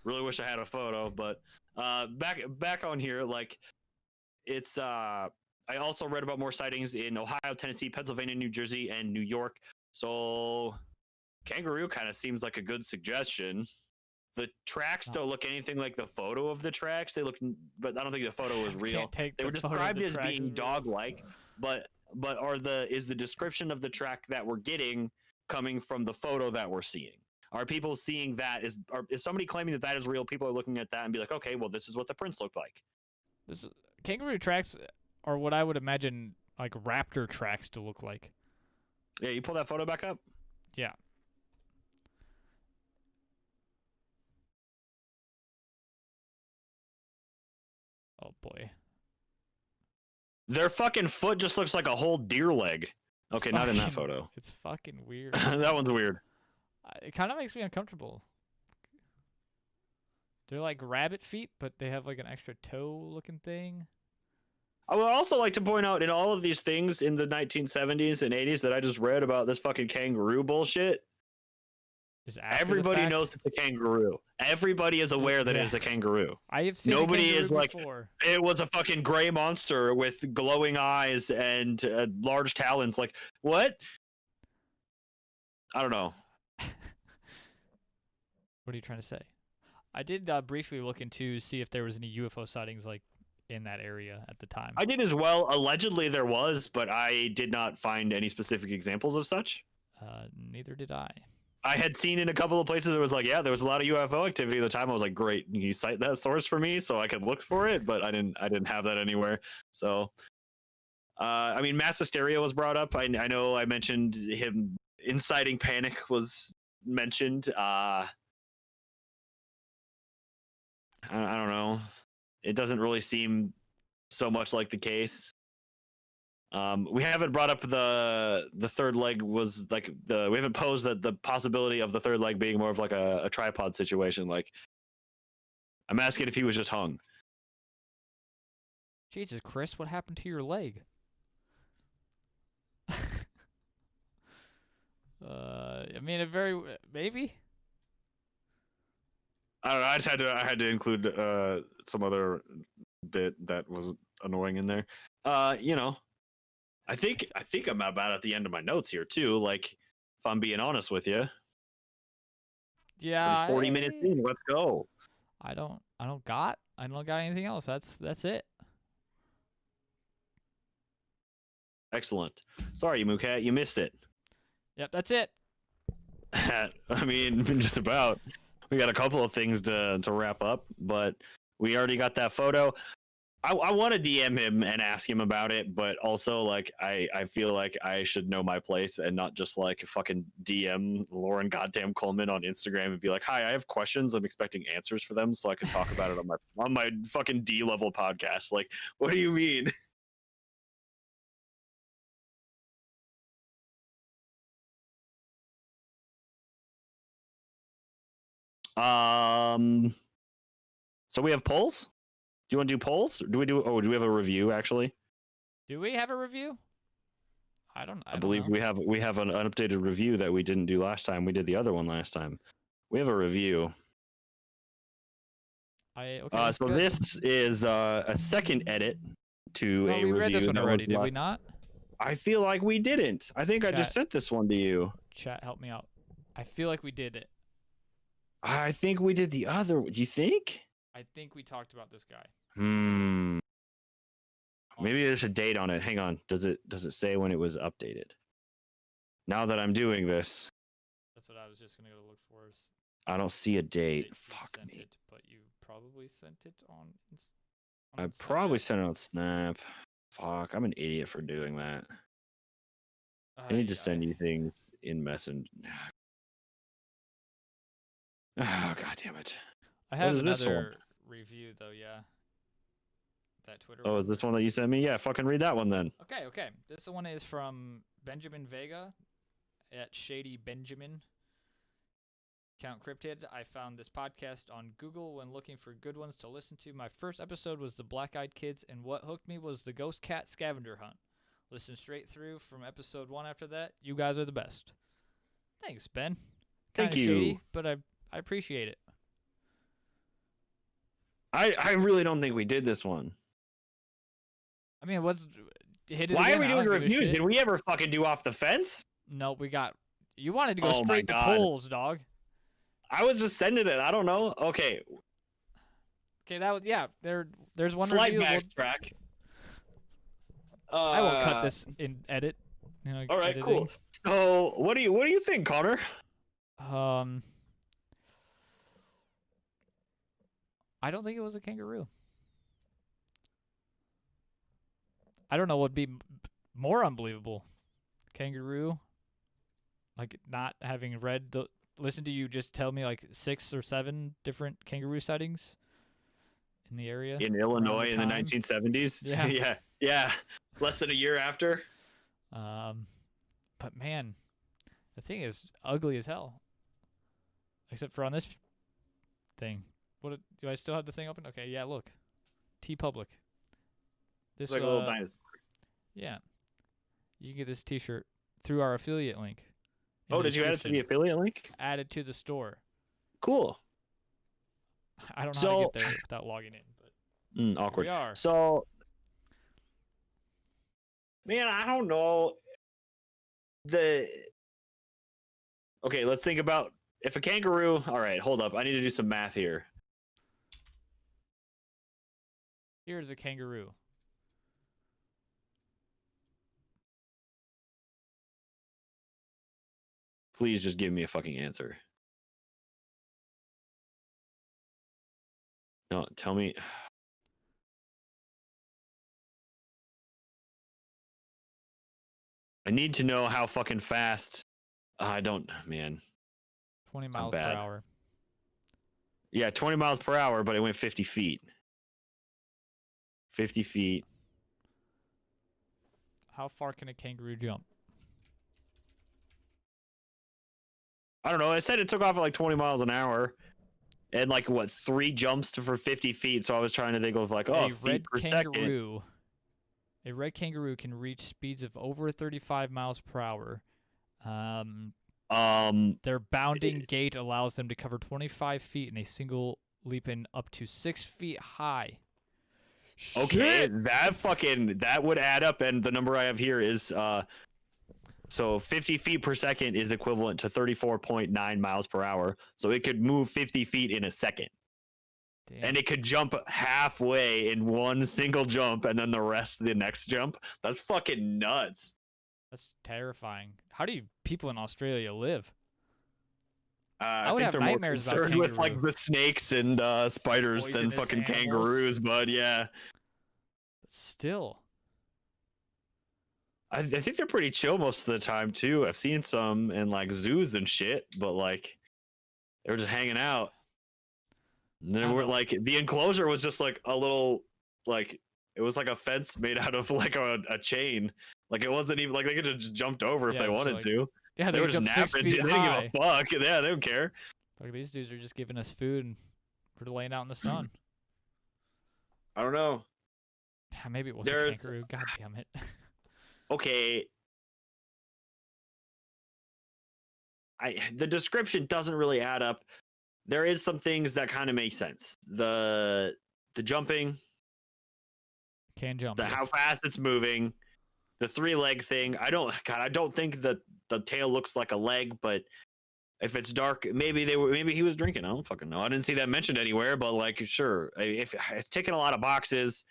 Really wish I had a photo, but back on here, like, it's I also read about more sightings in Ohio, Tennessee, Pennsylvania, New Jersey, and New York. So kangaroo kind of seems like a good suggestion. The tracks don't look anything like the photo of the tracks. They look, but I don't think the photo was real. They were described as being dog-like, but is the description of the track that we're getting coming from the photo that we're seeing? Are people seeing that? Is somebody claiming that is real? People are looking at that and be like, okay, well, this is what the prints looked like. Kangaroo tracks are what I would imagine like raptor tracks to look like. Yeah, you pull that photo back up? Yeah. Oh boy. Their fucking foot just looks like a whole deer leg. Okay, not in that photo. It's fucking weird. That one's weird. It kind of makes me uncomfortable. They're like rabbit feet, but they have like an extra toe looking thing. I would also like to point out in all of these things in the 1970s and 80s that I just read about this fucking kangaroo bullshit, is after Everybody the fact. knows it's a kangaroo. Everybody is aware that it Yeah. is a kangaroo. I have seen Nobody a kangaroo is like, before. it was a fucking gray monster with glowing eyes and large talons. Like, what? I don't know. What are you trying to say? I did briefly look into see if there was any UFO sightings like in that area at the time. I did as well. Allegedly there was, but I did not find any specific examples of such. Neither did I. I had seen in a couple of places it was like, yeah, there was a lot of UFO activity at the time. I was like, great, can you cite that source for me so I could look for it? But I didn't have that anywhere. So, I mean, mass hysteria was brought up. I know I mentioned him inciting panic was mentioned. I don't know. It doesn't really seem so much like the case. We haven't brought up the third leg was like we haven't posed that the possibility of the third leg being more of like a tripod situation. Like, I'm asking if he was just hung. Jesus, Chris, what happened to your leg? I mean, maybe. I don't know. I had to include some other bit that was annoying in there. You know, I think I'm about at the end of my notes here too. Like, if I'm being honest with you. Yeah. 40 minutes in. Let's go. I don't got anything else. That's it. Excellent. Sorry, Mookat, you missed it. Yep, that's it. I mean, just about. We got a couple of things to wrap up, but we already got that photo. I want to DM him and ask him about it, but also like I feel like I should know my place and not just like fucking DM Lauren goddamn Coleman on Instagram and be like, "Hi, I have questions. I'm expecting answers for them so I can talk about it on my fucking D-level podcast." Like, what do you mean? So we have polls. Do you want to do polls? Do we have a review actually? Do we have a review? I believe know. we have an updated review that we didn't do last time. We did the other one last time. We have a review. Okay. So good. this is a second edit to a we review. read this one already, did we not? I feel like we didn't. I think I just Chat. sent this one to you. Chat, help me out. I feel like we did it. I think we did the other. Do you think? I think we talked about this guy. Maybe there's a date on it. Hang on. Does it say when it was updated? Now that I'm doing this, that's what I was just gonna go look for. I don't see a date. Fuck sent me. it, but you probably sent it on I probably sent it on Snap. Fuck, I'm an idiot for doing that. I need to send you things in Messenger. Oh, god damn it. I have what is this one? another review though, yeah. That Twitter Oh, one. is this one that you sent me? Yeah, fucking read that one then. Okay. This one is from Benjamin Vega at Shady Benjamin. Count Cryptid. I found this podcast on Google when looking for good ones to listen to. My first episode was the Black Eyed Kids, and what hooked me was the Ghost Cat Scavenger Hunt. Listen straight through from episode 1 after that. You guys are the best. Thanks, Ben. Thank you. Shady, but I appreciate it. I really don't think we did this one. I mean, why are we doing reviews? Did we ever fucking do Off the Fence? No, you wanted to go straight to polls, dog. I was just sending it. I don't know. Okay. Okay, there's one Slight review. backtrack. I will cut this in edit. All right, editing. cool. So, what do you think, Connor? I don't think it was a kangaroo. I don't know what would be more unbelievable. Kangaroo, like not having listened to you just tell me like 6 or 7 different kangaroo sightings in the area. In Illinois in the 1970s? Yeah. Yeah. Less than a year after. But man, the thing is ugly as hell. Except for on this thing. Do I still have the thing open? Okay, yeah, look. TeePublic. This it's like a little dinosaur. Yeah. You can get this t-shirt through our affiliate link. in Oh, the did you add it to the description. affiliate link? Added to the store. Cool. I don't know how to get there without logging in, but Awkward. here we are. So, man, I don't know. Okay, let's think about if a kangaroo. All right, hold up. I need to do some math here. Here's a kangaroo. Please just give me a fucking answer. No, tell me. I need to know how fucking fast. I don't, man. 20 miles per bad. hour. Yeah, 20 miles per hour, but it went 50 feet. 50 feet. How far can a kangaroo jump? I don't know. It said it took off at like 20 miles an hour. And like, what, 3 jumps for 50 feet? So I was trying to think of like, oh, feet per second. A red kangaroo can reach speeds of over 35 miles per hour. Their bounding gait allows them to cover 25 feet in a single leap and up to 6 feet high. Okay, Shit! that would add up, and the number I have here is so 50 feet per second is equivalent to 34.9 miles per hour. So it could move 50 feet in a second. Damn. And it could jump halfway in one single jump and then the rest the next jump. That's fucking nuts. That's terrifying. How do people in Australia live? I would think have they're more nightmares about concerned with like kangaroo. the snakes and spiders than Poisonous fucking animals. kangaroos, but yeah. But still. I think they're pretty chill most of the time too. I've seen some in like zoos and shit, but like they were just hanging out. And then we're like the enclosure was just like a little like it was like a fence made out of like a chain. Like it wasn't even like they could have just jumped over if they wanted to. Yeah, They were just napping. They didn't give a fuck. Yeah, they don't care. Like these dudes are just giving us food and we're laying out in the sun. I don't know. Maybe it was a kangaroo. God damn it. Okay. The description doesn't really add up. There is some things that kind of make sense. The jumping, Can jump. how fast it's moving, the 3-leg thing. I don't think that the tail looks like a leg, but if it's dark, maybe he was drinking. I don't fucking know. I didn't see that mentioned anywhere, but like, sure, if it's ticking a lot of boxes,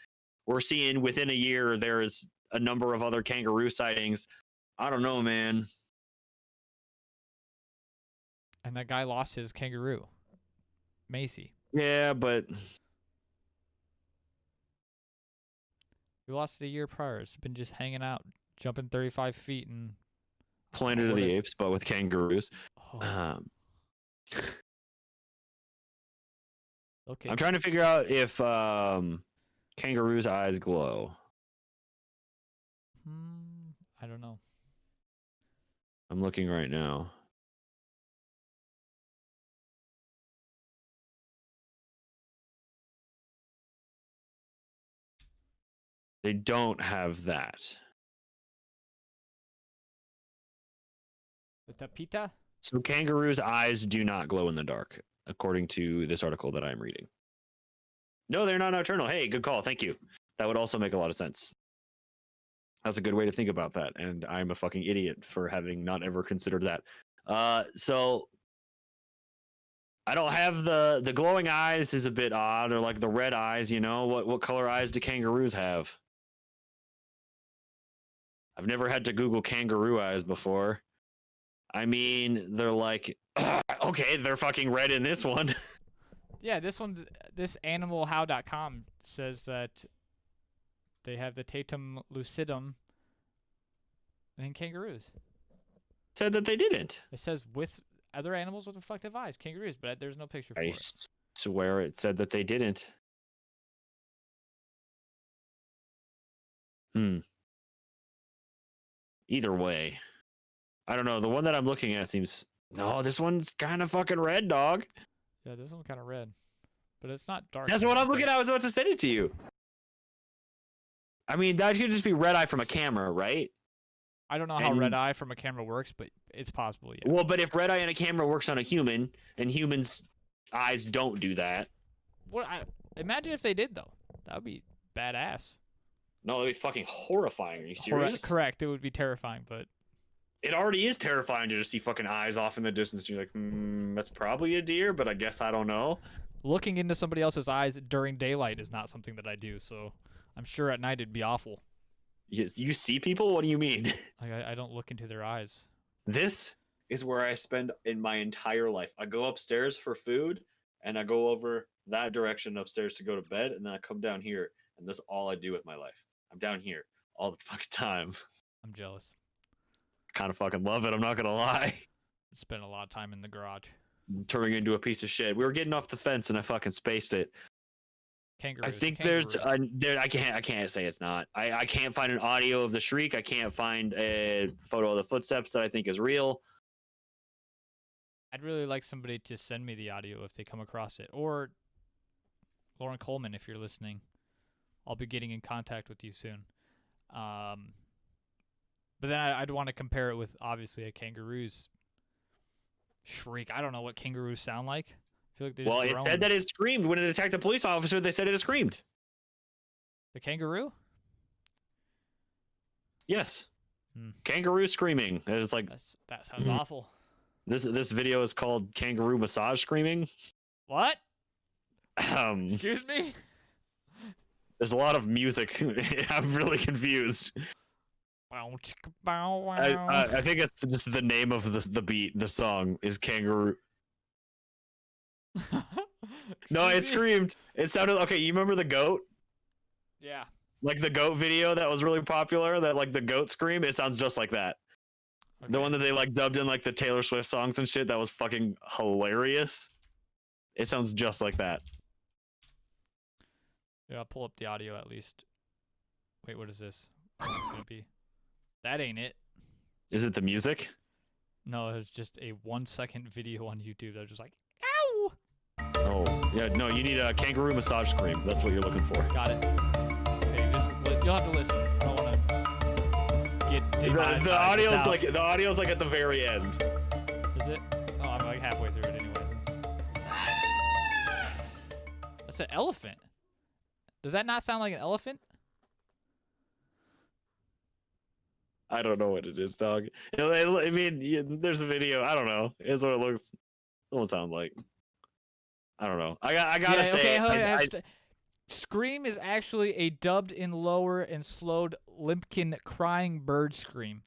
we're seeing within a year there is a number of other kangaroo sightings. I don't know, man. And that guy lost his kangaroo. Macy. Yeah, but we lost it a year prior. It's been just hanging out, jumping 35 feet and Planet of the Apes, but with kangaroos. Oh. Okay. I'm trying to figure out if kangaroos' eyes glow. I don't know. I'm looking right now. They don't have that. The tapita? So kangaroos' eyes do not glow in the dark, according to this article that I'm reading. No, they're not nocturnal. Hey, good call. Thank you. That would also make a lot of sense. That's a good way to think about that. And I'm a fucking idiot for having not ever considered that. So I don't have the glowing eyes is a bit odd, or like the red eyes, you know? What color eyes do kangaroos have? I've never had to Google kangaroo eyes before. I mean, they're like, okay, they're fucking red in this one. Yeah, this animalhow.com says that they have the tatum lucidum in kangaroos. Said that they didn't. It says with other animals with reflective eyes, kangaroos, but there's no picture for I it. swear it said that they didn't. Either way, I don't know. The one that I'm looking at seems... No, this one's kind of fucking red, dog. Yeah, this one's kind of red. But it's not dark. That's what I'm looking at. I was about to send it to you. I mean, that could just be red eye from a camera, right? I don't know how red eye from a camera works, but It's possible, yeah. Well, but if red eye in a camera works on a human, and humans' eyes don't do that. Imagine if they did, though. That would be badass. No, that'd be fucking horrifying. Are you serious? Correct. It would be terrifying, but it already is terrifying to just see fucking eyes off in the distance. You're like, that's probably a deer, but I guess I don't know. Looking into somebody else's eyes during daylight is not something that I do, so I'm sure at night it'd be awful. You see people? What do you mean? I don't look into their eyes. This is where I spend in my entire life. I go upstairs for food, and I go over that direction upstairs to go to bed, and then I come down here, and that's all I do with my life. I'm down here all the fucking time. I'm jealous. Kind of fucking love it. I'm not gonna lie. Spent a lot of time in the garage. Turning into a piece of shit. We were getting off the fence, and I fucking spaced it. Kangaroo. I think there's I can't say it's not. I can't find an audio of the shriek. I can't find a photo of the footsteps that I think is real. I'd really like somebody to send me the audio if they come across it, or Lauren Coleman if you're listening. I'll be getting in contact with you soon. But then I'd want to compare it with obviously a kangaroo's shriek. I don't know what kangaroos sound like. I feel like they just it said that it screamed when it attacked a police officer. They said it screamed. The kangaroo? Yes. Kangaroo screaming. It's like that sounds awful. This video is called Kangaroo Massage Screaming. What? Excuse me? There's a lot of music. I'm really confused. I think it's just the name of the beat. The song is Kangaroo. No, it screamed. It sounded okay. You remember the goat? Yeah. Like the goat video that was really popular. That like the goat scream. It sounds just like that. Okay. The one that they like dubbed in like the Taylor Swift songs and shit. That was fucking hilarious. It sounds just like that. Yeah, I'll pull up the audio at least. Wait, what is this? What's it's gonna be? That ain't it. Is it the music? No, it's just a 1-second video on YouTube that was just like, ow! Oh, yeah, no, you need a kangaroo massage scream. That's what you're looking for. Got it. Okay, you'll have to listen. I don't want to get demonetized. The audio's like at the very end. Is it? Oh, I'm like halfway through it anyway. That's an elephant. Does that not sound like an elephant? I don't know what it is, dog. I mean, there's a video. I don't know. It's what it looks. It don't sound like. I don't know. I gotta say. Okay, scream is actually a dubbed in lower and slowed limpkin crying bird scream.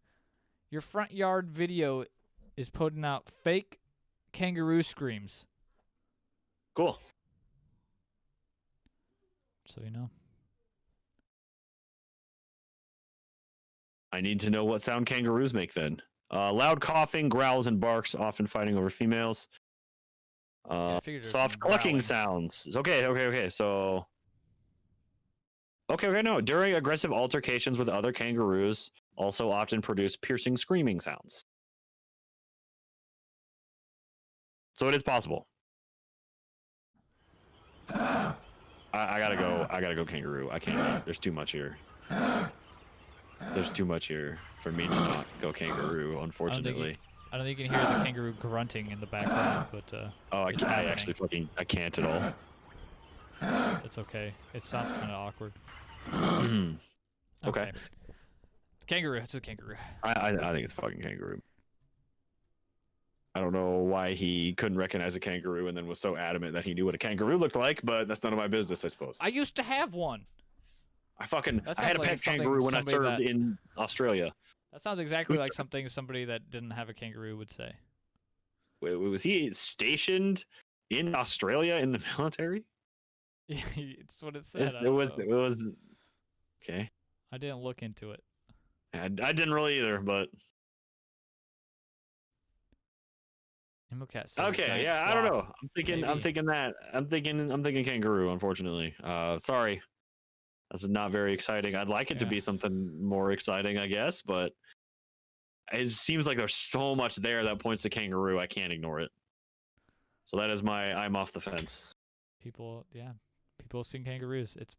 Your front yard video is putting out fake kangaroo screams. Cool. So you know. I need to know what sound kangaroos make then. Loud coughing, growls, and barks, often fighting over females. Soft clucking sounds. Okay. So. Okay, no. During aggressive altercations with other kangaroos, also often produce piercing screaming sounds. So it is possible. I gotta go kangaroo. I can't. There's too much here. There's too much here for me to not go kangaroo, unfortunately. I don't think you can hear the kangaroo grunting in the background, but I can't at all. It's okay. It sounds kind of awkward. Okay. Kangaroo. It's a kangaroo. I think it's a fucking kangaroo. I don't know why he couldn't recognize a kangaroo and then was so adamant that he knew what a kangaroo looked like, but that's none of my business, I suppose. I used to have one. I had a pet kangaroo when I served in Australia. That sounds exactly like something somebody that didn't have a kangaroo would say. Wait, was he stationed in Australia in the military? Yeah, it's what it said. It was okay. I didn't look into it. I didn't really either, but okay, yeah, I don't know. I'm thinking kangaroo, unfortunately. Sorry. That's not very exciting. I'd like it to be something more exciting, I guess, but it seems like there's so much there that points to kangaroo. I can't ignore it. So that is I'm off the fence. People have seen kangaroos. It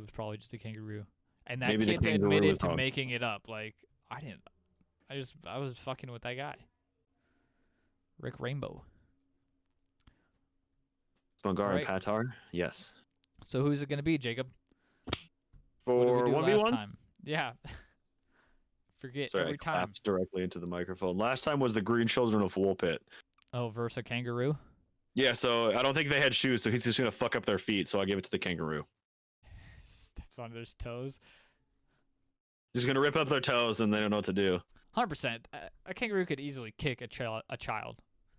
was probably just a kangaroo. And that Maybe kid admitted to making it up. Like, I I was fucking with that guy, Rick Rainbow. Bungar Right. and Patar. Yes. So who's it gonna be, Jacob? For What did we do last 1v1s? time? Yeah. Forget Sorry, every I time. clapped directly into the microphone. Last time was the Green Children of Woolpit. Oh, versus a kangaroo. Yeah, so I don't think they had shoes, so he's just gonna fuck up their feet. So I give it to the kangaroo. Steps on his toes. He's gonna rip up their toes, and they don't know what to do. 100%. A kangaroo could easily kick a child.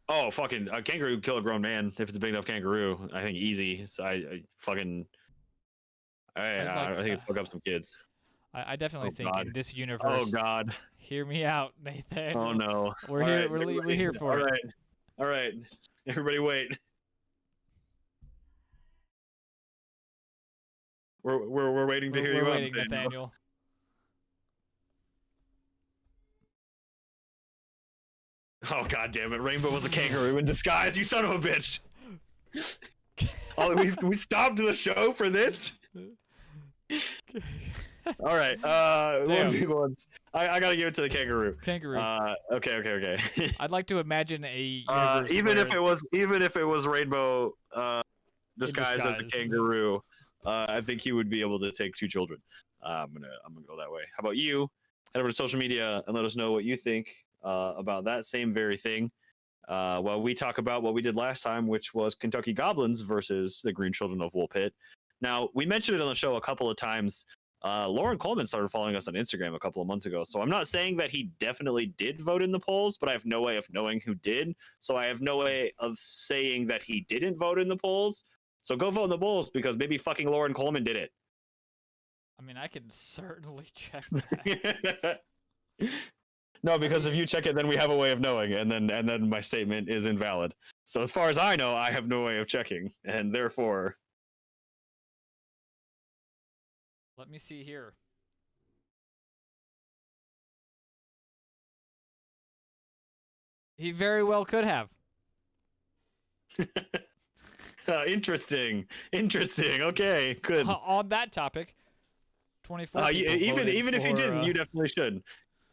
Oh, fucking a kangaroo kill a grown man if it's a big enough kangaroo. I think easy. So I fucking. I think it'd fuck up some kids. I definitely think God. in this universe. Oh God. Hear me out, Nathan. Oh no. We're All here. right, We're here for it. All right. Everybody, wait. We're waiting to hear you We're out, waiting, Nathaniel. Oh God damn it! Rainbow was a kangaroo in disguise. You son of a bitch. Oh, we stopped the show for this. All right. I gotta give it to the kangaroo. Kangaroo. Okay. I'd like to imagine a even universe if it was Rainbow disguised as the disguise. kangaroo, I think he would be able to take two children. I'm gonna go that way. How about you? Head over to social media and let us know what you think about that same very thing. While we talk about what we did last time, which was Kentucky Goblins versus the Green Children of Woolpit. Now, we mentioned it on the show a couple of times. Lauren Coleman started following us on Instagram a couple of months ago. So I'm not saying that he definitely did vote in the polls, but I have no way of knowing who did. So I have no way of saying that he didn't vote in the polls. So go vote in the polls because maybe fucking Lauren Coleman did it. I mean, I can certainly check that. No, because if you check it, then we have a way of knowing, and then my statement is invalid. So as far as I know, I have no way of checking, and therefore. Let me see here. He very well could have. Interesting. Okay, good. On that topic, 24 people even voted if you for, didn't, you definitely should.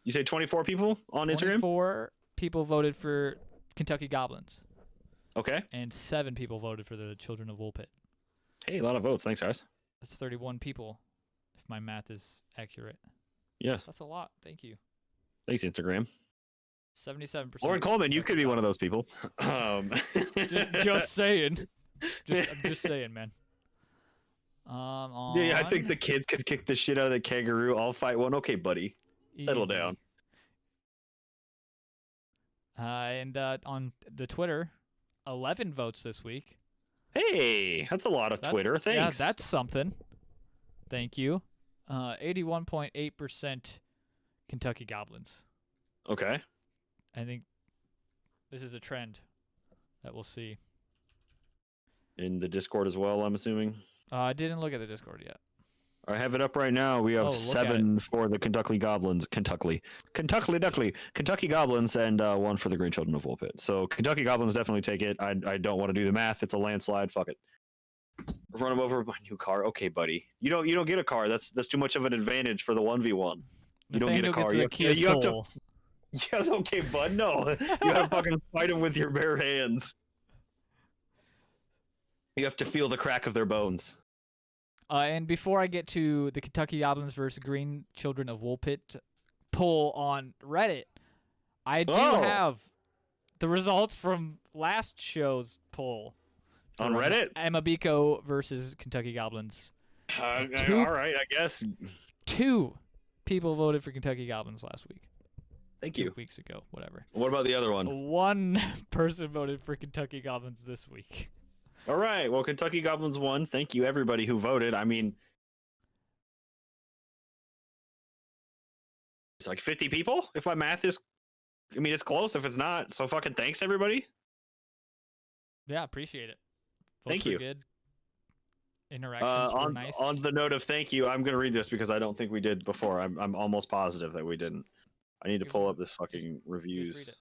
You say 24 people on Instagram? 24 people voted for Kentucky Goblins. Okay. And 7 people voted for the Children of Woolpit. Hey, a lot of votes. Thanks, guys. That's 31 people, if my math is accurate. Yeah. That's a lot. Thank you. Thanks, Instagram. 77%. Lauren Coleman, you could be one of those people. Just saying. I'm just saying, man. Yeah, I think the kids could kick the shit out of the kangaroo. I'll fight one. Okay, buddy. Settle Easy. down. And on the Twitter, 11 votes this week. Hey, that's a lot of Twitter. Thanks. Yeah, that's something. Thank you. 81.8% Kentucky Goblins. Okay. I think this is a trend that we'll see. In the Discord as well, I'm assuming. I didn't look at the Discord yet. I have it up right now. We have 7 for the Kentucky Goblins. Kentucky Goblins, and 1 for the Green Children of Woolpit. So Kentucky Goblins definitely take it. I don't want to do the math. It's a landslide. Fuck it. Run him over with my new car. Okay, buddy. You don't get a car. That's too much of an advantage for the 1v1. You don't get a car. You have to. Yeah, okay, bud. No, you have to fucking fight him with your bare hands. You have to feel the crack of their bones. And before I get to the Kentucky Goblins versus Green Children of Woolpit poll on Reddit, I do have the results from last show's poll. On Reddit? Amabiko versus Kentucky Goblins. All right, I guess. 2 people voted for Kentucky Goblins last week. Thank you. 2 weeks ago, whatever. What about the other one? 1 person voted for Kentucky Goblins this week. All right. Well, Kentucky Goblins won. Thank you, everybody who voted. I mean, it's like 50 people. If my math is, I mean, it's close. If it's not, so fucking thanks, everybody. Yeah, appreciate it. Thank you. Good. Interactions were nice. On the note of thank you, I'm gonna read this because I don't think we did before. I'm almost positive that we didn't. I need to pull up this fucking reviews. Just read it.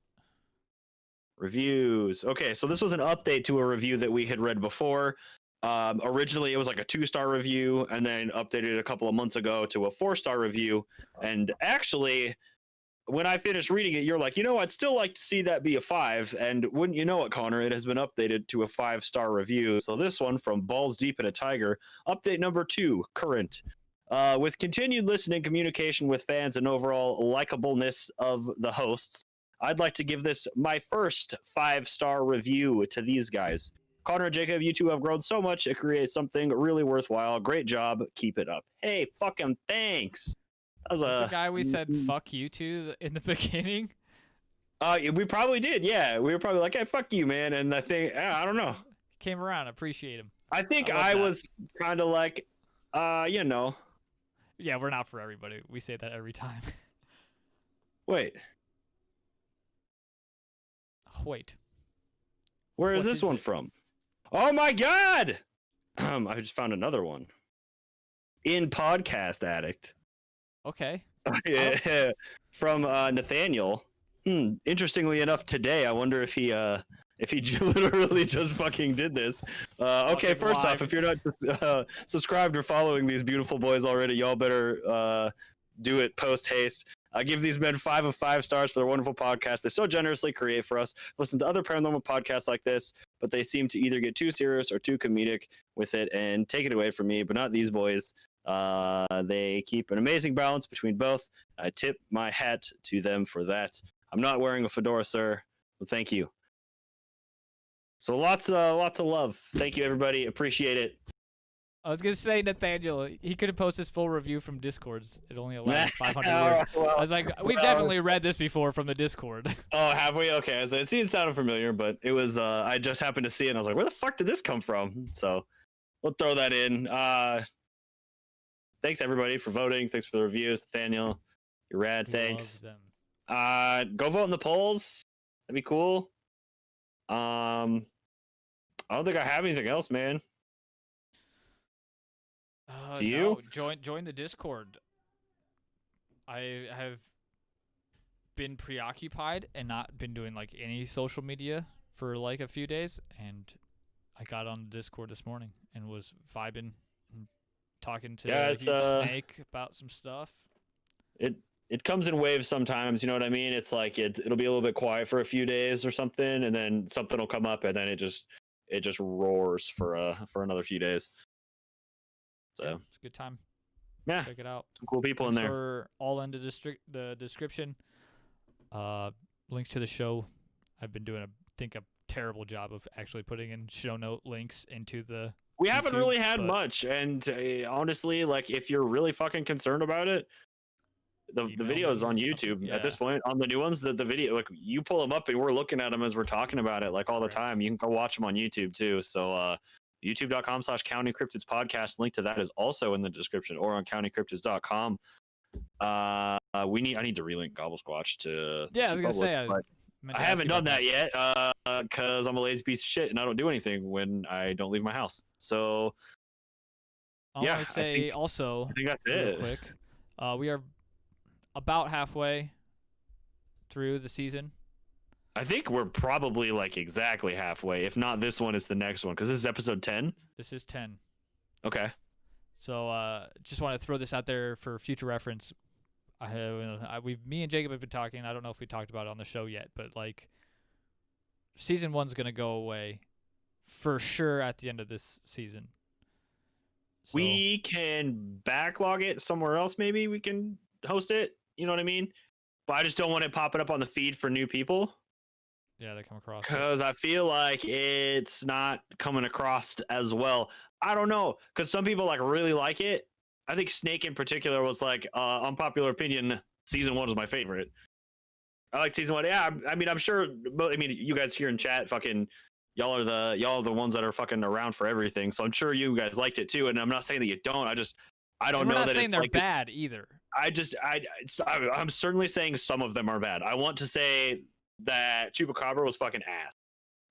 Reviews. Okay, so this was an update to a review that we had read before. Originally, it was like a 2-star review, and then updated a couple of months ago to a 4-star review. And actually, when I finished reading it, you're like, I'd still like to see that be a 5. And wouldn't you know it, Connor, it has been updated to a 5-star review. So this one from Balls Deep in a Tiger, update number 2, current. With continued listening, communication with fans, and overall likableness of the hosts, I'd like to give this my first 5-star review to these guys. Connor and Jacob, you two have grown so much. It creates something really worthwhile. Great job. Keep it up. Hey, fucking thanks. That was the guy we said fuck you to in the beginning. We probably did. Yeah, we were probably like, "Hey, fuck you, man." And I think I don't know. Came around. Appreciate him. I think I was kind of like, Yeah, we're not for everybody. We say that every time. Wait. Where is this one from? Oh my god! I just found another one. In Podcast Addict. Okay. Yeah, from Nathaniel. Interestingly enough, today I wonder if he literally just fucking did this. Okay, first off, if you're not subscribed or following these beautiful boys already, y'all better do it post haste. I give these men 5 of 5 stars for their wonderful podcast. They so generously create for us. Listen to other paranormal podcasts like this, but they seem to either get too serious or too comedic with it and take it away from me, but not these boys. They keep an amazing balance between both. I tip my hat to them for that. I'm not wearing a fedora, sir, but thank you. So lots of love. Thank you, everybody. Appreciate it. I was gonna say, Nathaniel, he could have posted his full review from Discord. It only allowed 500 words. I was like, we've definitely read this before from the Discord. Oh, have we? Okay, so it sounded familiar, but it was I just happened to see it and I was like, where the fuck did this come from? So we'll throw that in. Thanks everybody for voting. Thanks for the reviews, Nathaniel. You're rad. Thanks. Go vote in the polls. That'd be cool. I don't think I have anything else, man. Do you? No, join the Discord. I have been preoccupied and not been doing like any social media for like a few days, and I got on the Discord this morning and was vibing and talking to Snake about some stuff. It comes in waves sometimes, you know what I mean? It's like it'll be a little bit quiet for a few days or something, and then something will come up, and then it just roars for another few days. So yeah, it's a good time. Yeah, check it out. Some cool people in there. For all in the description. Links to the show. I've been doing a terrible job of actually putting in show note links into the. We haven't really had much, and honestly, like if you're really fucking concerned about it, the video is on YouTube at this point. On the new ones, the video, like you pull them up and we're looking at them as we're talking about it, like all the time. You can go watch them on YouTube too. So youtube.com/Counting Cryptids podcast. Link to that is also in the description, or on countingcryptids.com. I need to relink Gobble Squatch to. Yeah, I was gonna say I haven't done that yet because I'm a lazy piece of shit and I don't do anything when I don't leave my house. So I want to say also, I think that's it. Quick, we are about halfway through the season. I think we're probably like exactly halfway. If not, this one is the next one because this is episode 10. This is 10. Okay. So just want to throw this out there for future reference. Me and Jacob have been talking. I don't know if we talked about it on the show yet, but like season 1's gonna go away for sure at the end of this season. So, we can backlog it somewhere else. Maybe we can host it. You know what I mean? But I just don't want it popping up on the feed for new people. Yeah, they come across. Because I feel like it's not coming across as well. I don't know. Because some people like really like it. I think Snake in particular was like, unpopular opinion, season 1 was my favorite. I like season 1. Yeah, I mean, I'm sure. I mean, you guys here in chat, fucking, y'all are the ones that are fucking around for everything. So I'm sure you guys liked it too. And I'm not saying that you don't. I don't know that it's saying they're like bad either. I'm certainly saying some of them are bad. I want to say that Chupacabra was fucking ass.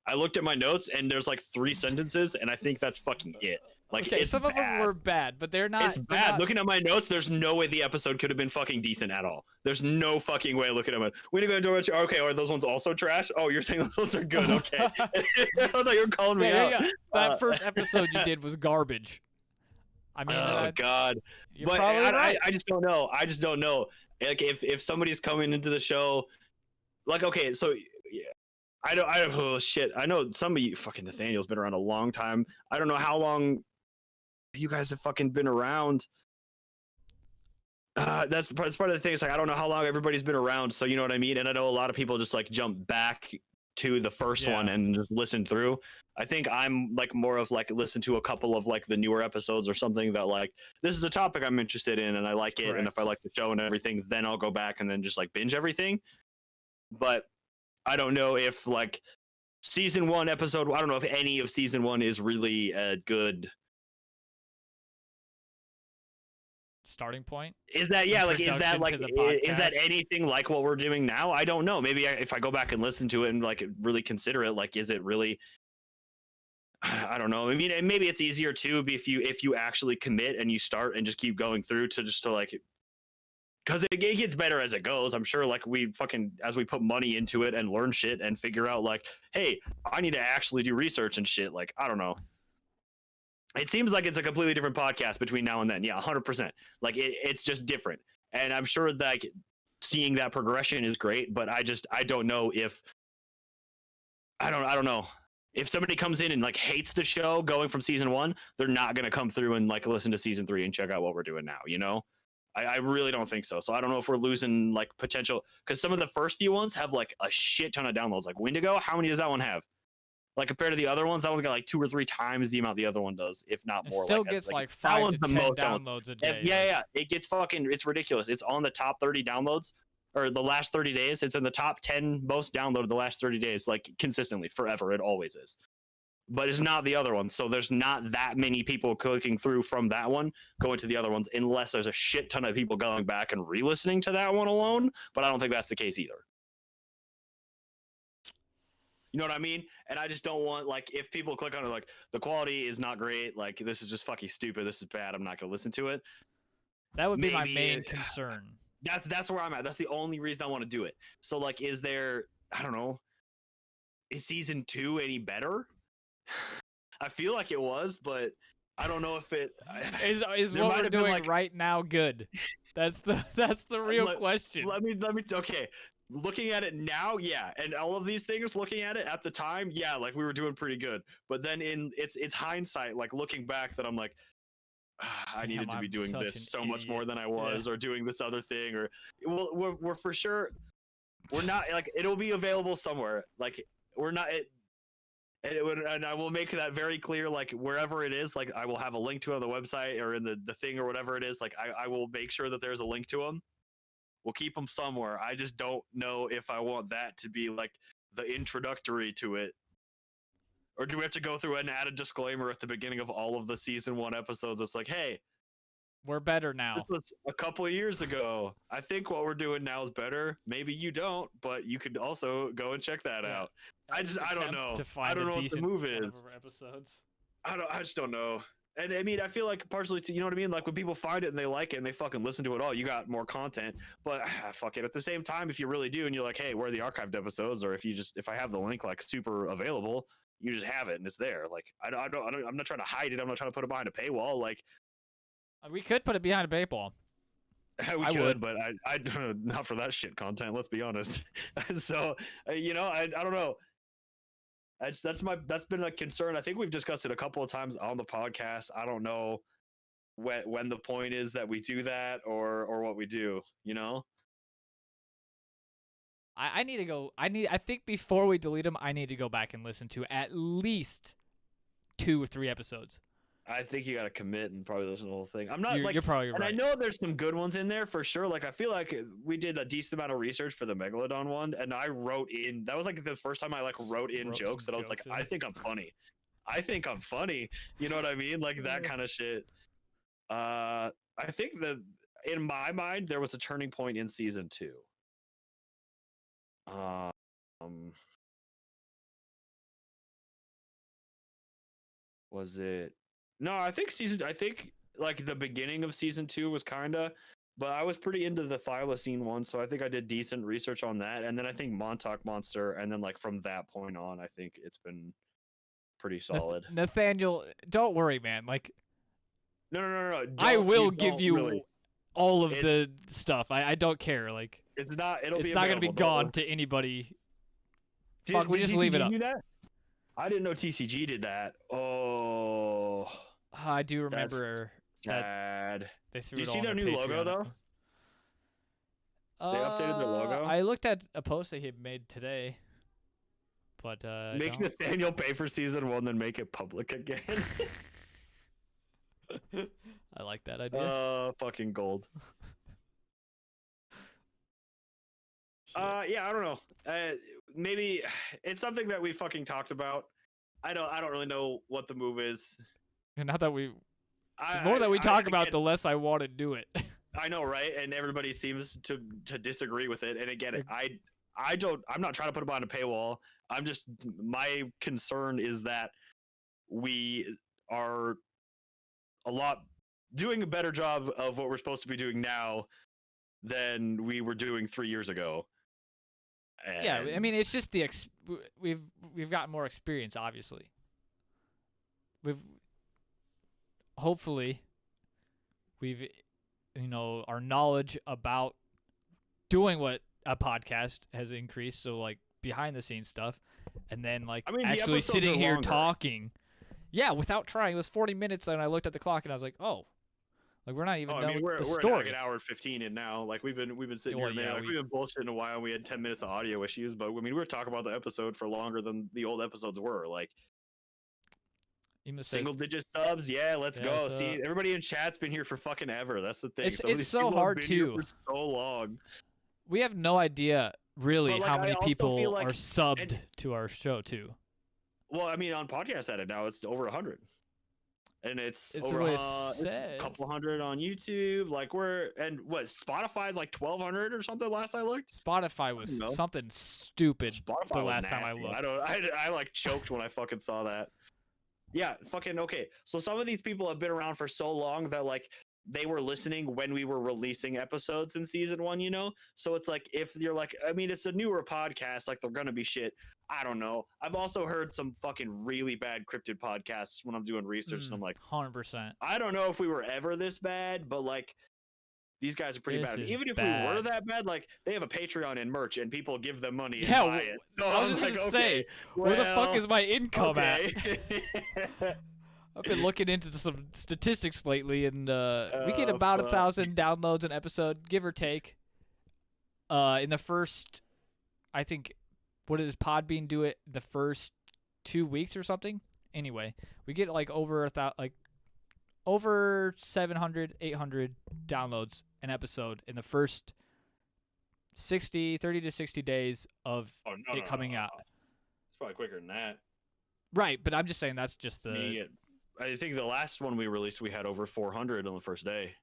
I looked at my notes and there's like 3 sentences and I think that's fucking it. Like, okay, some of them were bad, but they're not. It's bad. Looking at my notes, there's no way the episode could have been fucking decent at all. There's no fucking way looking at it. We need to go into it. Okay, are those ones also trash? Oh, you're saying those ones are good. Okay. I thought you were calling me out. Yeah. That first episode you did was garbage. I mean, oh god. But probably right. I just don't know. Like if somebody's coming into the show, like okay, so yeah, I don't oh shit. I know some of you fucking Nathaniel's been around a long time. I don't know how long you guys have fucking been around. That's part of the thing. It's like I don't know how long everybody's been around, so you know what I mean. And I know a lot of people just like jump back to the first one and just listen through. I think I'm like more of like listen to a couple of like the newer episodes or something that like this is a topic I'm interested in and I like it. Correct. And if I like the show and everything, then I'll go back and then just like binge everything. But I don't know if like season 1 episode. I don't know if any of season 1 is really a good starting point. Is that is that podcast. anything like what we're doing now? I don't know. Maybe if I go back and listen to it and like really consider it, like is it really? I don't know. I mean, maybe it's easier too if you actually commit and you start and just keep going through to like, because it gets better as it goes. I'm sure like we fucking as we put money into it and learn shit and figure out like, hey, I need to actually do research and shit. Like I don't know. It seems like it's a completely different podcast between now and then. Yeah, 100%. Like it's just different, and I'm sure that like, seeing that progression is great. But I don't know if I don't know if somebody comes in and like hates the show going from season 1, they're not gonna come through and like listen to season 3 and check out what we're doing now. You know, I really don't think so. So I don't know if we're losing like potential because some of the first few ones have like a shit ton of downloads. Like Wendigo, how many does that one have? Like compared to the other ones, that one's got like 2 or 3 times the amount the other one does, if not more. It still like, gets like that 5 one's to the 10 most downloads a day. Yeah. It gets fucking, it's ridiculous. It's on the top 30 downloads or the last 30 days. It's in the top 10 most downloaded the last 30 days, like consistently forever. It always is. But it's not the other one. So there's not that many people clicking through from that one going to the other ones, unless there's a shit ton of people going back and re-listening to that one alone. But I don't think that's the case either. You know what I mean? And I just don't want like if people click on it like the quality is not great, like this is just fucking stupid, this is bad, I'm not gonna listen to it. That would be my main concern. That's where I'm at. That's the only reason I want to do it. So like is there I don't know, is season 2 any better? I feel like it was, but I don't know if it is what we're doing like, right now good. That's the real question. Let me okay. Looking at it now, yeah, and all of these things, looking at it at the time, yeah, like we were doing pretty good. But then in it's hindsight, like looking back, that I'm like, I needed to be doing this so much more than I was, or doing this other thing, or we're for sure, we're not like it'll be available somewhere. Like we're not it. And I will make that very clear, like wherever it is, like I will have a link to it on the website or in the thing or whatever it is. Like I will make sure that there's a link to them. We'll keep them somewhere. I just don't know if I want that to be like the introductory to it. Or do we have to go through and add a disclaimer at the beginning of all of the season 1 episodes? It's like, hey, we're better now. This was a couple of years ago. I think what we're doing now is better. Maybe you don't, but you could also go and check that out. I don't know. I don't know what the move is. Episodes. I just don't know. And I mean, I feel like partially to, you know what I mean? Like when people find it and they like it and they fucking listen to it all, you got more content. But fuck it. At the same time, if you really do and you're like, hey, where are the archived episodes? Or if I have the link like super available, you just have it and it's there. Like I'm not trying to hide it. I'm not trying to put it behind a paywall. Like we could put it behind a paywall. We could, but I not for that shit content. Let's be honest. So you know, I don't know. That's been a concern. I think we've discussed it a couple of times on the podcast. I don't know when the point is that we do that or what we do, you know? I need to go. I think before we delete them, I need to go back and listen to at least 2 or 3 episodes. I think you got to commit and probably listen to the whole thing. I'm not you're probably right. And I know there's some good ones in there for sure. Like I feel like we did a decent amount of research for the Megalodon one, and I wrote in. That was like the first time I like wrote in jokes that I was like, I think I'm funny. I think I'm funny. You know what I mean? Like that kind of shit. I think that in my mind there was a turning point in season 2. Was it? No, I think like the beginning of season 2 was kinda, but I was pretty into the thylacine one, so I think I did decent research on that, and then I think Montauk Monster, and then like from that point on, I think it's been pretty solid. Nathaniel, don't worry, man. Like, no. I will give you all of the stuff. I don't care. Like, it's not. It'll it's be. not gonna be available, gone to anybody. Fuck, we did just leave it TCG up. do that? I didn't know TCG did that. Oh, I do remember that sad. they threw Do you it all see on their new logo Patreon. though? They updated their logo. I looked at a post they had made today, but Make no. Nathaniel pay for season 1, then make it public again. I like that idea. Fucking gold. Yeah, I don't know. Maybe it's something that we fucking talked about. I don't really know what the move is. And now that the The more that we talk about, the less I want to do it. I know, right? And everybody seems to disagree with it. And again, I'm not trying to put it behind a paywall. My concern is that we are doing a better job of what we're supposed to be doing now than we were doing 3 years ago. And yeah, I mean, it's just we've gotten more experience, obviously. Hopefully our knowledge about doing what a podcast has increased, so like behind the scenes stuff, and then like actually sitting here talking. Yeah, without trying. It was 40 minutes, and I looked at the clock and I was like, oh, like we're not even done with the story. We're like an hour and 15 in now. Like we've been sitting here, man. Like we've been bullshitting a while. And we had 10 minutes of audio issues, but I mean, we were talking about the episode for longer than the old episodes were. Like single-digit subs, yeah, let's go. See, everybody in chat's been here for fucking ever. That's the thing. It's so hard too. For so long. We have no idea really how many people are subbed to our show too. Well, I mean, on Podcast Addict now it's over 100, and it's over it's a couple hundred on YouTube. Like Spotify is like 1,200 or something. Last I looked, Spotify was something stupid. Spotify the was last time I looked. I like choked when I fucking saw that. Yeah, fucking okay. So some of these people have been around for so long that like they were listening when we were releasing episodes in season 1, you know? So it's like, if you're like, I mean, it's a newer podcast, like they're gonna be shit. I don't know. I've also heard some fucking really bad cryptid podcasts when I'm doing research, and I'm like, 100%. I don't know if we were ever this bad, but like, these guys are pretty bad. Even if we were that bad, like they have a Patreon and merch, and people give them money and buy it. So I was just gonna say, where the fuck is my income at? I've been looking into some statistics lately, and we get about 1,000 downloads an episode, give or take. In the first, I think, what does Podbean do it the first 2 weeks or something? Anyway, we get like over 700, 800 downloads an episode in the first 30 to 60 days of it coming out. It's probably quicker than that. Right, but I'm just saying that's just the... I think the last one we released, we had over 400 on the first day.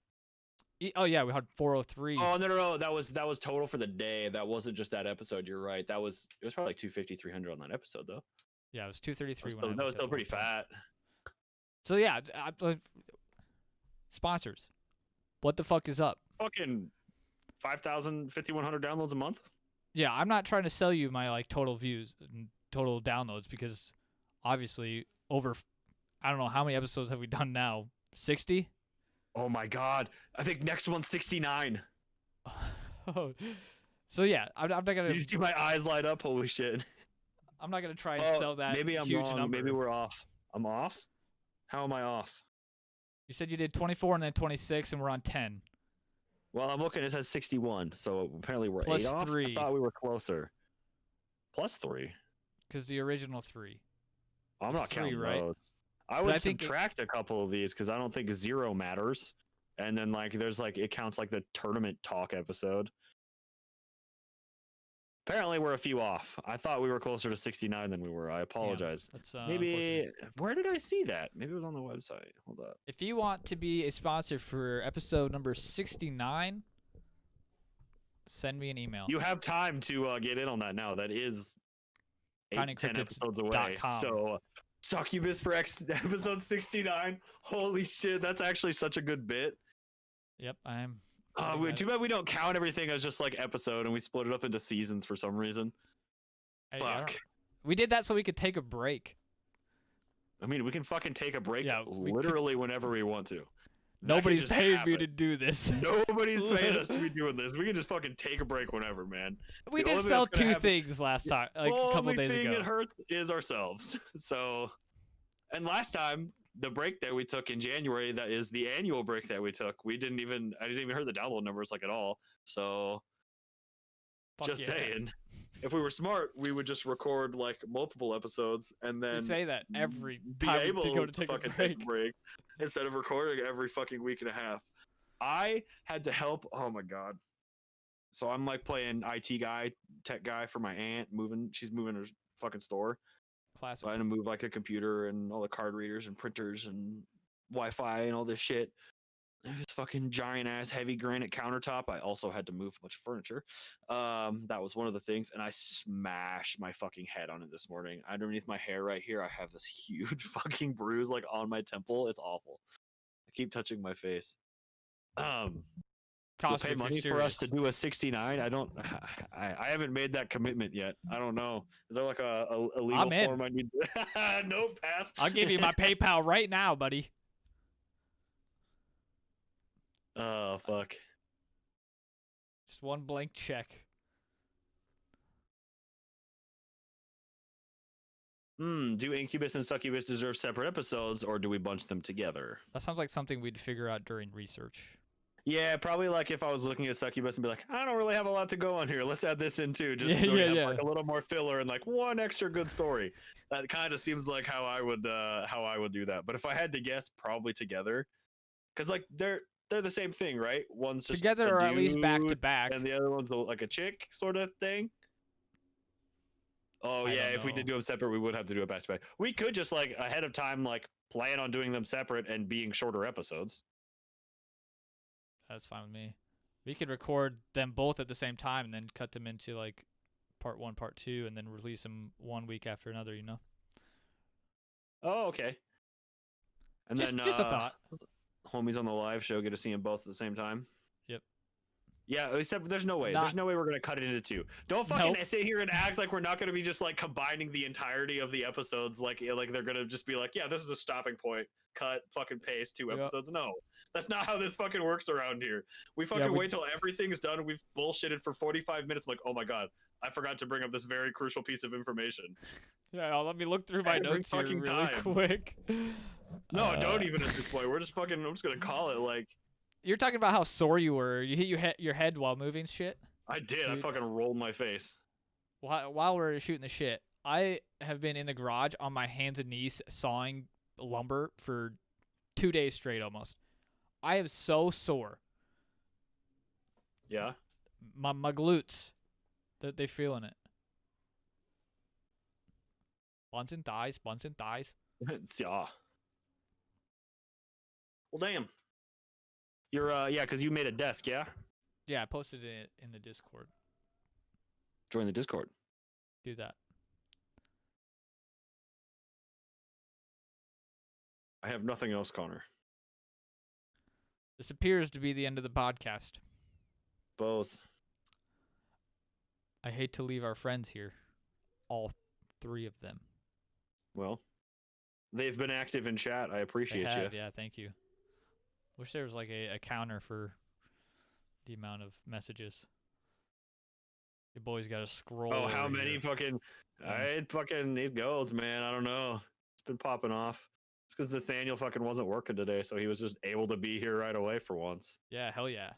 Oh yeah, we had 403. Oh no, that was total for the day. That wasn't just that episode. You're right. It was probably like 250, 300 on that episode though. Yeah, it was 233. That was still pretty fat. So yeah, sponsors. What the fuck is up? Fucking 5,000, 5,100 downloads a month. Yeah, I'm not trying to sell you my like total views and total downloads, because obviously I don't know how many episodes have we done now. 60? Oh my god! I think next one's 69. Oh, so yeah, I'm not gonna. You see my eyes light up? Holy shit! I'm not gonna try and sell that. Maybe I'm huge wrong. number. Maybe we're off. I'm off. How am I off? You said you did 24 and then 26, and we're on 10. Well, I'm looking. It says 61. So apparently we're plus 8 off. 3. I thought we were closer. Plus 3. Because the original 3. I'm not counting those. I would subtract a couple of these because I don't think 0 matters. And then like there's like it counts like the tournament talk episode. Apparently we're a few off. I thought we were closer to 69 than we were. I apologize. That's, maybe where did I see that? Maybe it was on the website. Hold up. If you want to be a sponsor for episode number 69, send me an email. You have time to get in on that now. That is 8 to 10 episodes away. So Succubus for episode 69. Holy shit, that's actually such a good bit. Yep, I am. Too bad we don't count everything as just like episode, and we split it up into seasons for some reason. Fuck. We did that so we could take a break. I mean, we can fucking take a break literally whenever we want to. Nobody's paying me to do this. Nobody's paying us to be doing this. We can just fucking take a break whenever, man. We did sell 2 things last time, like a couple days ago. The only thing it hurts is ourselves. So, and last time, the break that we took in January, that is the annual break that we took, I didn't even hear the download numbers like at all. So, just saying. If we were smart, we would just record like multiple episodes and then say that every time be able to go to take fucking a break. take a break instead of recording every fucking week and a half. I had to help. Oh my god! So I'm like playing IT guy, tech guy for my aunt. She's moving her fucking store. Classic. So I had to move like a computer and all the card readers and printers and Wi-Fi and all this shit. This fucking giant ass heavy granite countertop. I also had to move a bunch of furniture. That was one of the things, and I smashed my fucking head on it this morning. Underneath my hair right here, I have this huge fucking bruise like on my temple. It's awful. I keep touching my face. You'll pay money for us to do a 69. I haven't made that commitment yet. I don't know. Is there like a legal form I need? No, pass. I'll give you my PayPal right now, buddy. Oh, fuck. Just one blank check. Do Incubus and Succubus deserve separate episodes, or do we bunch them together? That sounds like something we'd figure out during research. Yeah, probably like if I was looking at Succubus and be like, I don't really have a lot to go on here. Let's add this in too. Just so we have like a little more filler and like one extra good story. That kind of seems like how I would do that. But if I had to guess, probably together. Because like they're the same thing, right? One's just together or at least back to back, and the other one's like a chick sort of thing. Oh yeah, if we did do them separate, we would have to do it back to back. We could just like ahead of time like plan on doing them separate and being shorter episodes. That's fine with me. We could record them both at the same time and then cut them into like part 1, part 2, and then release them one week after another. You know. Oh, okay. And just a thought. Homies on the live show get to see them both at the same time. Yep. Yeah, except there's no way. There's no way we're gonna cut it into 2. Don't fucking sit here and act like we're not gonna be just like combining the entirety of the episodes. Like they're gonna just be like, yeah, this is a stopping point. Cut, fucking paste 2 episodes. No, that's not how this fucking works around here. We fucking wait till everything's done. We've bullshitted for 45 minutes. I'm like, oh my god, I forgot to bring up this very crucial piece of information. Yeah, let me look through my notes here really quick. No, don't even at this point. We're just fucking. I'm just gonna call it like. You're talking about how sore you were. You hit your head while moving shit. I did. I fucking rolled my face. While we're shooting the shit, I have been in the garage on my hands and knees sawing lumber for 2 days straight almost. I am so sore. Yeah. My glutes, they feeling it. Buns and thighs. Yeah. Well, damn. You're yeah, because you made a desk, yeah? Yeah, I posted it in the Discord. Join the Discord. Do that. I have nothing else, Connor. This appears to be the end of the podcast. Both. I hate to leave our friends here. All 3 of them. Well, they've been active in chat. I appreciate you. Yeah, thank you. Wish there was like a counter for the amount of messages. The boys got to scroll. Oh, how many here. fucking... It goes, man. I don't know. It's been popping off. It's because Nathaniel fucking wasn't working today, so he was just able to be here right away for once. Yeah, hell yeah.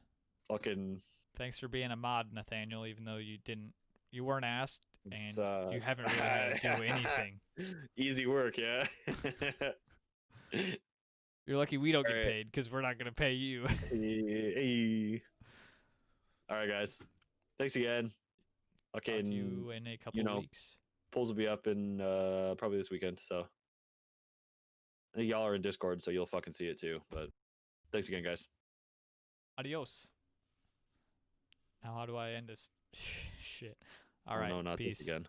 Fucking... Thanks for being a mod, Nathaniel, even though you weren't asked, and you haven't really had to do anything. Easy work, yeah. You're lucky we don't get paid, because we're not going to pay you. Hey. All right, guys. Thanks again. Okay, talk to you in a couple weeks. Polls will be up in probably this weekend, so I think y'all are in Discord, so you'll fucking see it too. But thanks again, guys. Adios. Now, how do I end this shit? All right, no, not peace. this again.